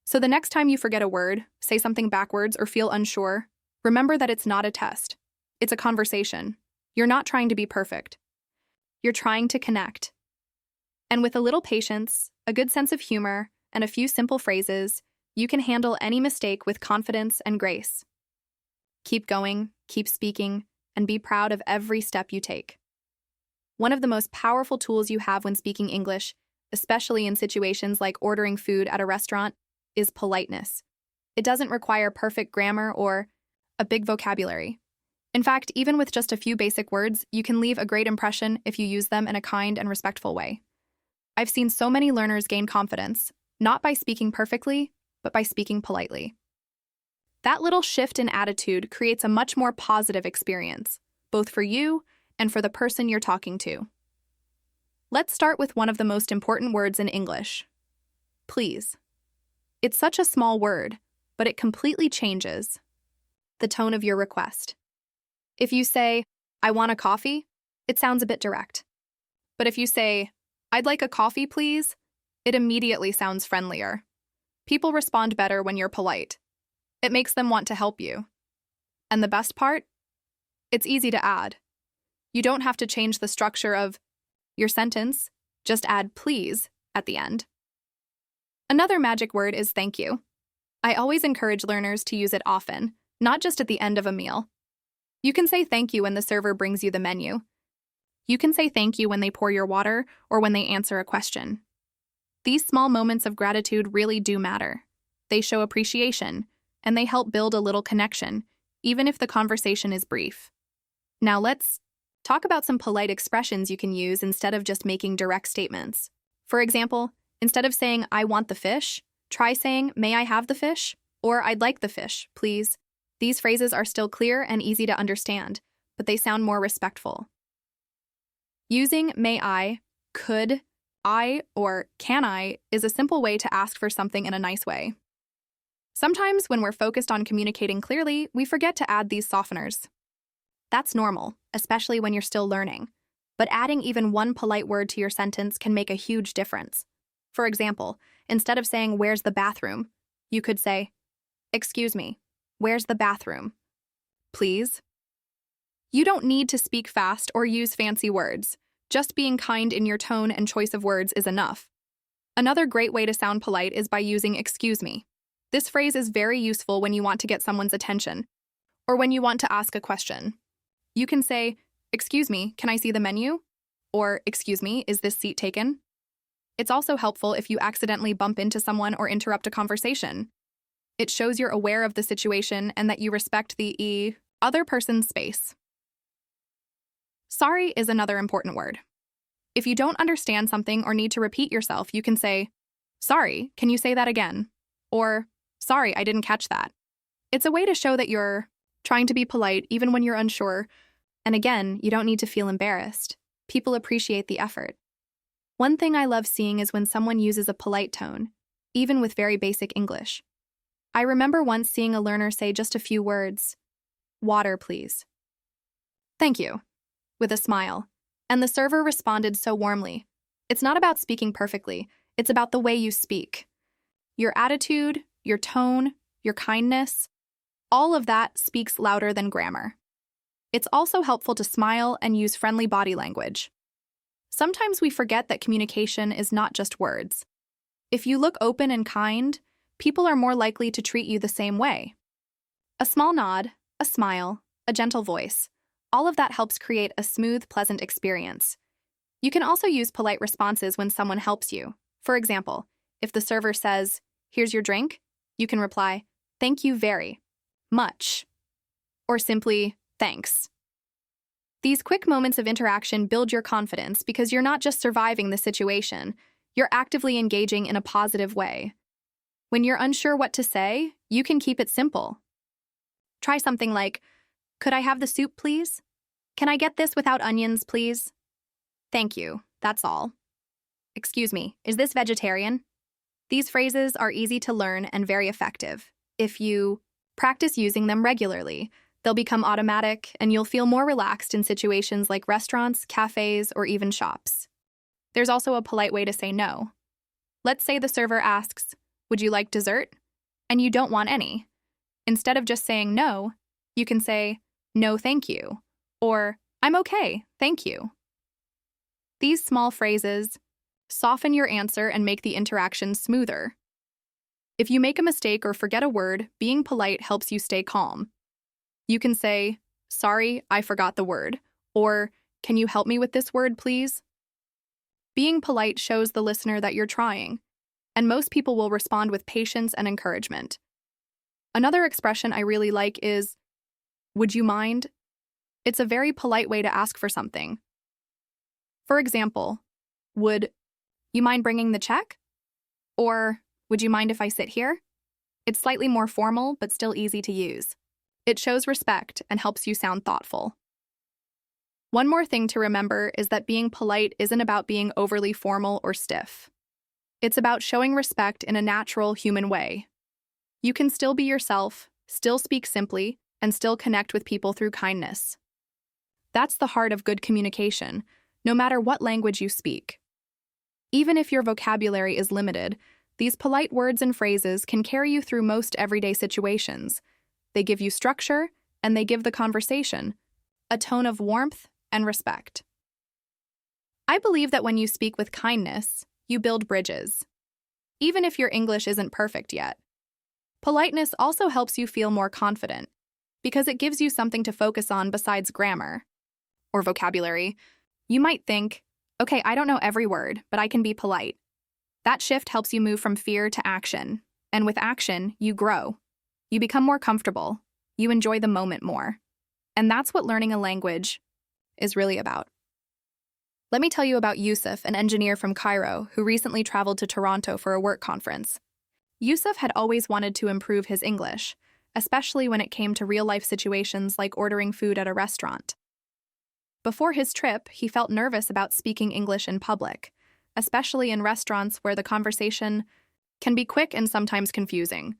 So the next time you forget a word, say something backwards, or feel unsure, remember that it's not a test. It's a conversation. You're not trying to be perfect. You're trying to connect. And with a little patience, a good sense of humor, and a few simple phrases, you can handle any mistake with confidence and grace. Keep going, keep speaking, and be proud of every step you take. One of the most powerful tools you have when speaking English, especially in situations like ordering food at a restaurant, is politeness. It doesn't require perfect grammar or a big vocabulary. In fact, even with just a few basic words, you can leave a great impression if you use them in a kind and respectful way. I've seen so many learners gain confidence, not by speaking perfectly, but by speaking politely. That little shift in attitude creates a much more positive experience. both for you and for the person you're talking to. Let's start with one of the most important words in English: please. It's such a small word, but it completely changes the tone of your request. If you say, "I want a coffee," it sounds a bit direct. But if you say, "I'd like a coffee, please," it immediately sounds friendlier. People respond better when you're polite. It makes them want to help you. And the best part? It's easy to add. You don't have to change the structure of your sentence, just add "please" at the end. Another magic word is thank you. I always encourage learners to use it often, not just at the end of a meal. You can say thank you when the server brings you the menu. You can say thank you when they pour your water or when they answer a question. These small moments of gratitude really do matter. They show appreciation, and they help build a little connection, even if the conversation is brief. Now let's talk about some polite expressions you can use instead of just making direct statements. For example, instead of saying, "I want the fish," try saying, "May I have the fish?" or "I'd like the fish, please." These phrases are still clear and easy to understand, but they sound more respectful. Using "may I," "could I," or "can I" is a simple way to ask for something in a nice way. Sometimes when we're focused on communicating clearly, we forget to add these softeners. That's normal, especially when you're still learning. But adding even one polite word to your sentence can make a huge difference. For example, instead of saying, "Where's the bathroom?" you could say, "Excuse me, where's the bathroom? Please?" You don't need to speak fast or use fancy words. Just being kind in your tone and choice of words is enough. Another great way to sound polite is by using "excuse me." This phrase is very useful when you want to get someone's attention or when you want to ask a question. You can say, "Excuse me, can I see the menu?" or "Excuse me, is this seat taken?" It's also helpful if you accidentally bump into someone or interrupt a conversation. It shows you're aware of the situation and that you respect the other person's space. Sorry is another important word. If you don't understand something or need to repeat yourself, you can say, "Sorry, can you say that again?" Or, "Sorry, I didn't catch that." It's a way to show that you're trying to be polite even when you're unsure. And again, you don't need to feel embarrassed. People appreciate the effort. One thing I love seeing is when someone uses a polite tone, even with very basic English. I remember once seeing a learner say just a few words, "Water, please." "Thank you," with a smile, and the server responded so warmly. It's not about speaking perfectly, it's about the way you speak. Your attitude, your tone, your kindness, all of that speaks louder than grammar. It's also helpful to smile and use friendly body language. Sometimes we forget that communication is not just words. If you look open and kind, people are more likely to treat you the same way. A small nod, a smile, a gentle voice, all of that helps create a smooth, pleasant experience. You can also use polite responses when someone helps you. For example, if the server says, "Here's your drink," you can reply, "Thank you very much," or simply, "Thanks." These quick moments of interaction build your confidence because you're not just surviving the situation, you're actively engaging in a positive way. When you're unsure what to say, you can keep it simple. Try something like, "Could I have the soup, please? Can I get this without onions, please? Thank you, that's all. Excuse me, is this vegetarian?" These phrases are easy to learn and very effective. If you practice using them regularly, they'll become automatic and you'll feel more relaxed in situations like restaurants, cafes, or even shops. There's also a polite way to say no. Let's say the server asks, "Would you like dessert?" and you don't want any. Instead of just saying no, you can say, "No, thank you," or "I'm okay, thank you." These small phrases soften your answer and make the interaction smoother. If you make a mistake or forget a word, being polite helps you stay calm. You can say, "Sorry, I forgot the word," or "Can you help me with this word, please?" Being polite shows the listener that you're trying, and most people will respond with patience and encouragement. Another expression I really like is, "Would you mind?" It's a very polite way to ask for something. For example, "Would you mind bringing the check?" Or, "Would you mind if I sit here?" It's slightly more formal, but still easy to use. It shows respect and helps you sound thoughtful. One more thing to remember is that being polite isn't about being overly formal or stiff. It's about showing respect in a natural, human way. You can still be yourself, still speak simply, and still connect with people through kindness. That's the heart of good communication, no matter what language you speak. Even if your vocabulary is limited, these polite words and phrases can carry you through most everyday situations. They give you structure, and they give the conversation a tone of warmth and respect. I believe that when you speak with kindness, you build bridges. Even if your English isn't perfect yet. Politeness also helps you feel more confident, because it gives you something to focus on besides grammar or vocabulary. You might think, okay, I don't know every word, but I can be polite. That shift helps you move from fear to action, and with action, you grow. You become more comfortable. You enjoy the moment more. And that's what learning a language is really about. Let me tell you about Yusuf, an engineer from Cairo who recently traveled to Toronto for a work conference. Yusuf had always wanted to improve his English, especially when it came to real-life situations like ordering food at a restaurant. Before his trip, he felt nervous about speaking English in public, especially in restaurants where the conversation can be quick and sometimes confusing.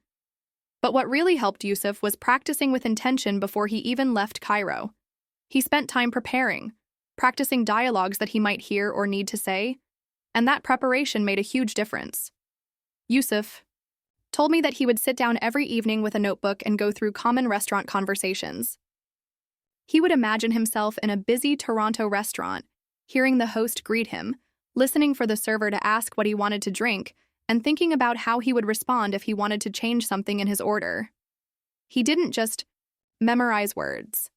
But what really helped Yusuf was practicing with intention before he even left Cairo. He spent time preparing, practicing dialogues that he might hear or need to say, and that preparation made a huge difference. Yusuf told me that he would sit down every evening with a notebook and go through common restaurant conversations. He would imagine himself in a busy Toronto restaurant, hearing the host greet him, listening for the server to ask what he wanted to drink, and thinking about how he would respond if he wanted to change something in his order. He didn't just memorize words.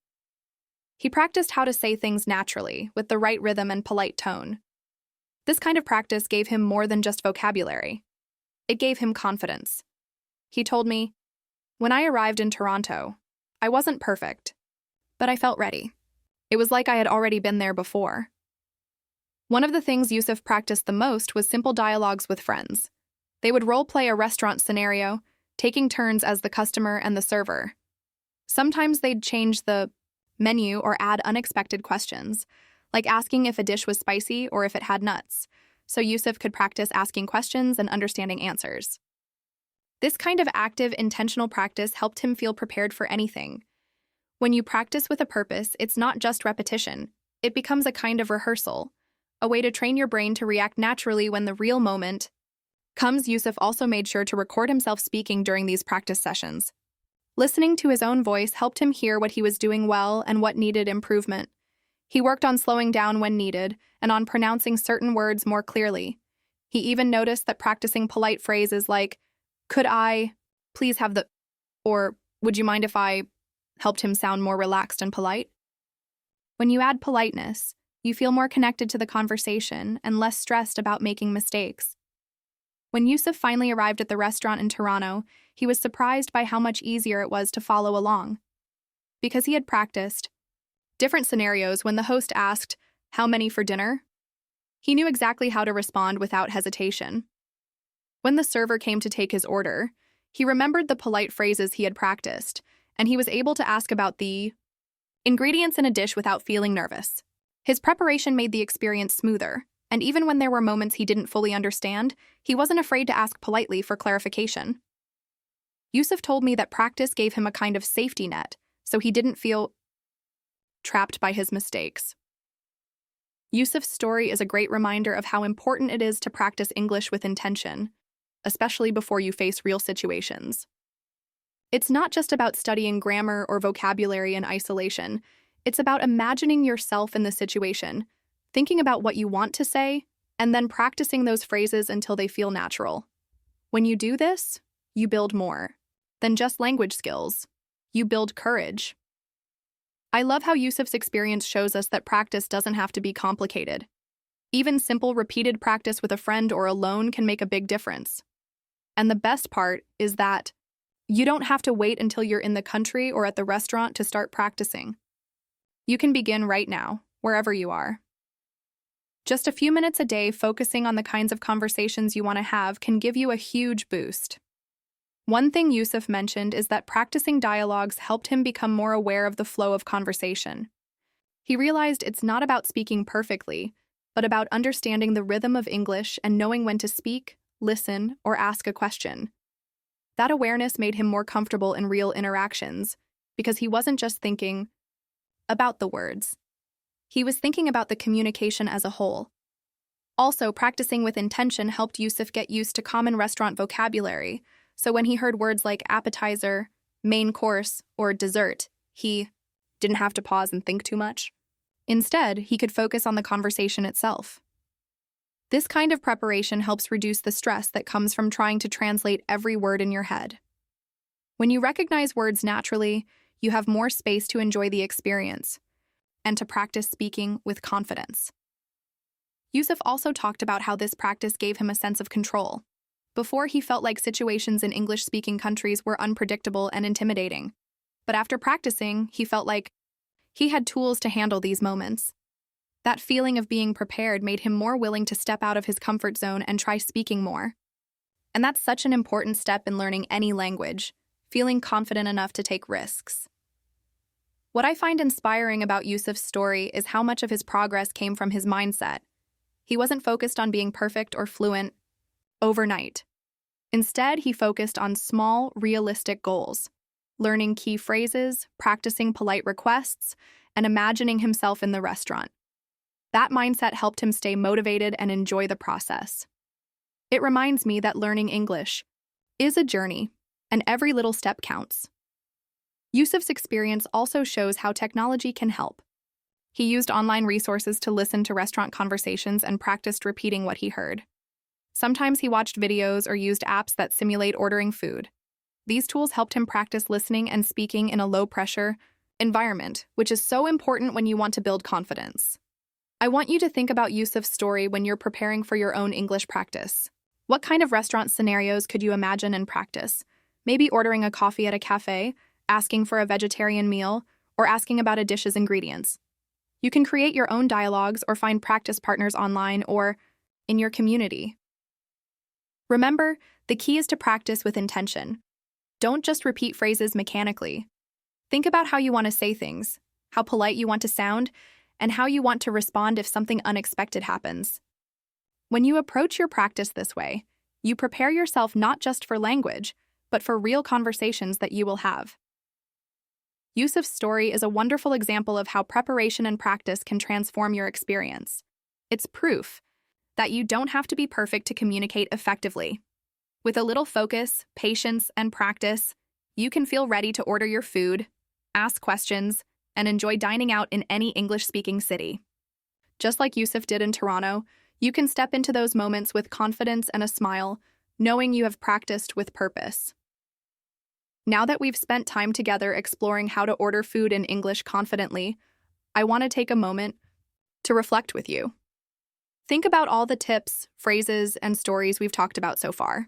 He practiced how to say things naturally, with the right rhythm and polite tone. This kind of practice gave him more than just vocabulary. It gave him confidence. He told me, "When I arrived in Toronto, I wasn't perfect, but I felt ready. It was like I had already been there before." One of the things Yusuf practiced the most was simple dialogues with friends. They would role-play a restaurant scenario, taking turns as the customer and the server. Sometimes they'd change the menu or add unexpected questions, like asking if a dish was spicy or if it had nuts, so Yusuf could practice asking questions and understanding answers. This kind of active, intentional practice helped him feel prepared for anything. When you practice with a purpose, it's not just repetition. It becomes a kind of rehearsal, a way to train your brain to react naturally when the real moment comes. Yusuf also made sure to record himself speaking during these practice sessions. Listening to his own voice helped him hear what he was doing well and what needed improvement. He worked on slowing down when needed and on pronouncing certain words more clearly. He even noticed that practicing polite phrases like, "Could I please have the," or "Would you mind if I," helped him sound more relaxed and polite. When you add politeness, you feel more connected to the conversation and less stressed about making mistakes. When Yusuf finally arrived at the restaurant in Toronto, he was surprised by how much easier it was to follow along. Because he had practiced different scenarios when the host asked, "How many for dinner?" he knew exactly how to respond without hesitation. When the server came to take his order, he remembered the polite phrases he had practiced, and he was able to ask about the ingredients in a dish without feeling nervous. His preparation made the experience smoother, and even when there were moments he didn't fully understand, he wasn't afraid to ask politely for clarification. Yusuf told me that practice gave him a kind of safety net, so he didn't feel trapped by his mistakes. Yusuf's story is a great reminder of how important it is to practice English with intention, especially before you face real situations. It's not just about studying grammar or vocabulary in isolation. It's about imagining yourself in the situation, thinking about what you want to say, and then practicing those phrases until they feel natural. When you do this, you build more than just language skills. You build courage. I love how Yusuf's experience shows us that practice doesn't have to be complicated. Even simple, repeated practice with a friend or alone can make a big difference. And the best part is that you don't have to wait until you're in the country or at the restaurant to start practicing. You can begin right now, wherever you are. Just a few minutes a day focusing on the kinds of conversations you want to have can give you a huge boost. One thing Yusuf mentioned is that practicing dialogues helped him become more aware of the flow of conversation. He realized it's not about speaking perfectly, but about understanding the rhythm of English and knowing when to speak, listen, or ask a question. That awareness made him more comfortable in real interactions because he wasn't just thinking about the words. He was thinking about the communication as a whole. Also, practicing with intention helped Yusuf get used to common restaurant vocabulary, so when he heard words like appetizer, main course, or dessert, he didn't have to pause and think too much. Instead, he could focus on the conversation itself. This kind of preparation helps reduce the stress that comes from trying to translate every word in your head. When you recognize words naturally, you have more space to enjoy the experience and to practice speaking with confidence. Yusuf also talked about how this practice gave him a sense of control. Before, he felt like situations in English-speaking countries were unpredictable and intimidating. But after practicing, he felt like he had tools to handle these moments. That feeling of being prepared made him more willing to step out of his comfort zone and try speaking more. And that's such an important step in learning any language, feeling confident enough to take risks. What I find inspiring about Yusuf's story is how much of his progress came from his mindset. He wasn't focused on being perfect or fluent overnight. Instead, he focused on small, realistic goals, learning key phrases, practicing polite requests, and imagining himself in the restaurant. That mindset helped him stay motivated and enjoy the process. It reminds me that learning English is a journey, and every little step counts. Yusuf's experience also shows how technology can help. He used online resources to listen to restaurant conversations and practiced repeating what he heard. Sometimes he watched videos or used apps that simulate ordering food. These tools helped him practice listening and speaking in a low-pressure environment, which is so important when you want to build confidence. I want you to think about Yusuf's story when you're preparing for your own English practice. What kind of restaurant scenarios could you imagine and practice? Maybe ordering a coffee at a cafe, asking for a vegetarian meal, or asking about a dish's ingredients. You can create your own dialogues or find practice partners online or in your community. Remember, the key is to practice with intention. Don't just repeat phrases mechanically. Think about how you want to say things, how polite you want to sound, and how you want to respond if something unexpected happens. When you approach your practice this way, you prepare yourself not just for language, but for real conversations that you will have. Yusuf's story is a wonderful example of how preparation and practice can transform your experience. It's proof that you don't have to be perfect to communicate effectively. With a little focus, patience, and practice, you can feel ready to order your food, ask questions, and enjoy dining out in any English-speaking city. Just like Yusuf did in Toronto, you can step into those moments with confidence and a smile, knowing you have practiced with purpose. Now that we've spent time together exploring how to order food in English confidently, I want to take a moment to reflect with you. Think about all the tips, phrases, and stories we've talked about so far.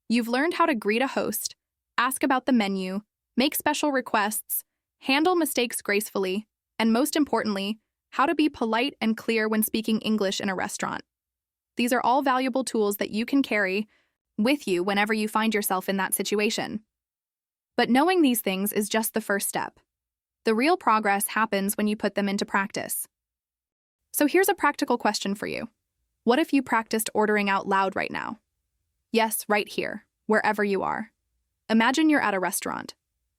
You've learned how to greet a host, ask about the menu, make special requests, handle mistakes gracefully, and most importantly, how to be polite and clear when speaking English in a restaurant. These are all valuable tools that you can carry with you whenever you find yourself in that situation. But knowing these things is just the first step. The real progress happens when you put them into practice. So here's a practical question for you. What if you practiced ordering out loud right now? Yes, right here, wherever you are. Imagine you're at a restaurant.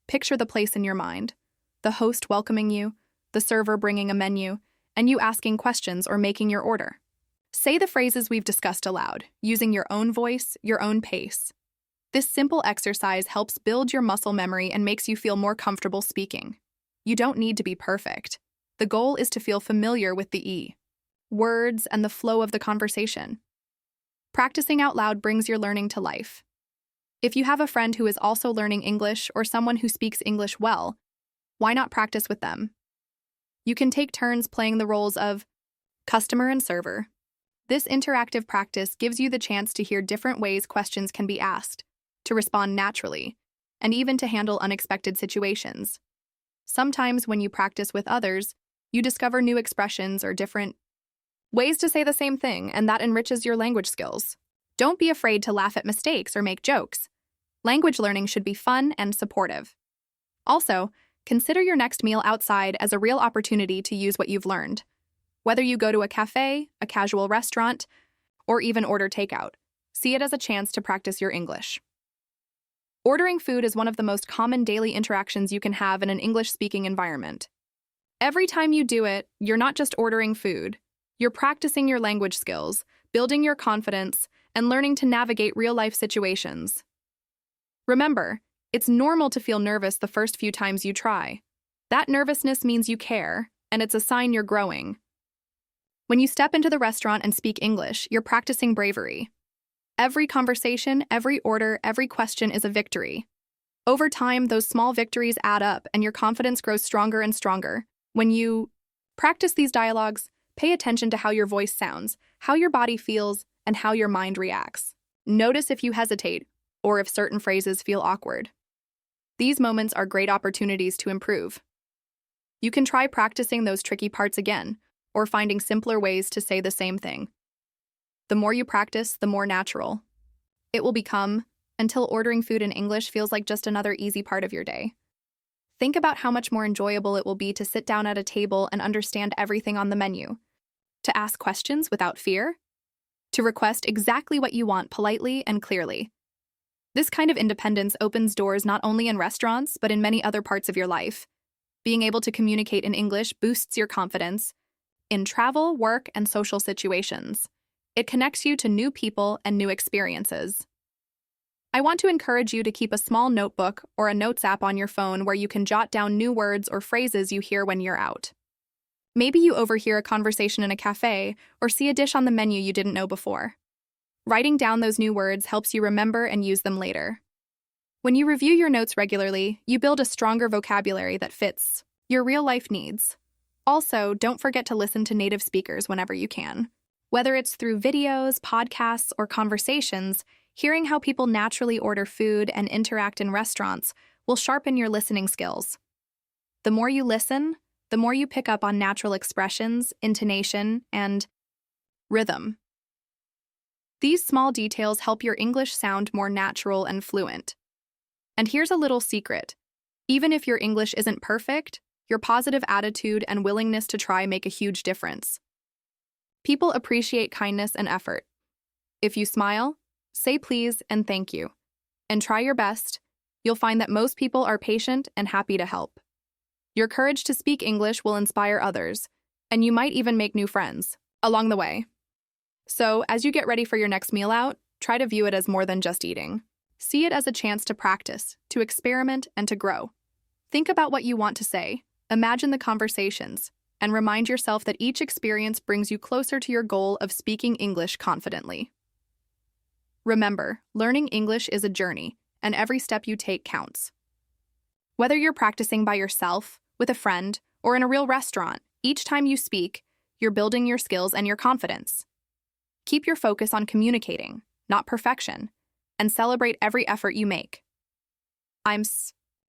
Picture the place in your mind. The host welcoming you, the server bringing a menu, and you asking questions or making your order. Say the phrases we've discussed aloud, using your own voice, your own pace. This simple exercise helps build your muscle memory and makes you feel more comfortable speaking. You don't need to be perfect. The goal is to feel familiar with the words and the flow of the conversation. Practicing out loud brings your learning to life. If you have a friend who is also learning English or someone who speaks English well, why not practice with them? You can take turns playing the roles of customer and server. This interactive practice gives you the chance to hear different ways questions can be asked, to respond naturally, and even to handle unexpected situations. Sometimes when you practice with others, you discover new expressions or different ways to say the same thing, and that enriches your language skills. Don't be afraid to laugh at mistakes or make jokes. Language learning should be fun and supportive. Also, Consider your next meal outside as a real opportunity to use what you've learned. Whether you go to a cafe, a casual restaurant, or even order takeout, see it as a chance to practice your English. Ordering food is one of the most common daily interactions you can have in an English-speaking environment. Every time you do it, you're not just ordering food. You're practicing your language skills, building your confidence, and learning to navigate real-life situations. Remember, it's normal to feel nervous the first few times you try. That nervousness means you care, and it's a sign you're growing. When you step into the restaurant and speak English, you're practicing bravery. Every conversation, every order, every question is a victory. Over time, those small victories add up, and your confidence grows stronger and stronger. When you practice these dialogues, pay attention to how your voice sounds, how your body feels, and how your mind reacts. Notice if you hesitate, or if certain phrases feel awkward. These moments are great opportunities to improve. You can try practicing those tricky parts again, or finding simpler ways to say the same thing. The more you practice, the more natural it will become, until ordering food in English feels like just another easy part of your day. Think about how much more enjoyable it will be to sit down at a table and understand everything on the menu, to ask questions without fear, to request exactly what you want politely and clearly. This kind of independence opens doors not only in restaurants, but in many other parts of your life. Being able to communicate in English boosts your confidence in travel, work, and social situations. It connects you to new people and new experiences. I want to encourage you to keep a small notebook or a notes app on your phone where you can jot down new words or phrases you hear when you're out. Maybe you overhear a conversation in a cafe or see a dish on the menu you didn't know before. Writing down those new words helps you remember and use them later. When you review your notes regularly, you build a stronger vocabulary that fits your real-life needs. Also, don't forget to listen to native speakers whenever you can. Whether it's through videos, podcasts, or conversations, hearing how people naturally order food and interact in restaurants will sharpen your listening skills. The more you listen, the more you pick up on natural expressions, intonation, and rhythm. These small details help your English sound more natural and fluent. And here's a little secret. Even if your English isn't perfect, your positive attitude and willingness to try make a huge difference. People appreciate kindness and effort. If you smile, say please and thank you, and try your best, you'll find that most people are patient and happy to help. Your courage to speak English will inspire others, and you might even make new friends along the way. So, as you get ready for your next meal out, try to view it as more than just eating. See it as a chance to practice, to experiment, and to grow. Think about what you want to say, imagine the conversations, and remind yourself that each experience brings you closer to your goal of speaking English confidently. Remember, learning English is a journey, and every step you take counts. Whether you're practicing by yourself, with a friend, or in a real restaurant, each time you speak, you're building your skills and your confidence. Keep your focus on communicating, not perfection, and celebrate every effort you make. I'm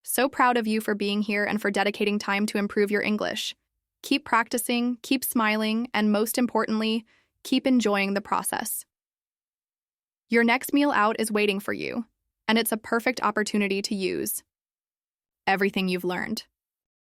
so proud of you for being here and for dedicating time to improve your English. Keep practicing, keep smiling, and most importantly, keep enjoying the process. Your next meal out is waiting for you, and it's a perfect opportunity to use everything you've learned.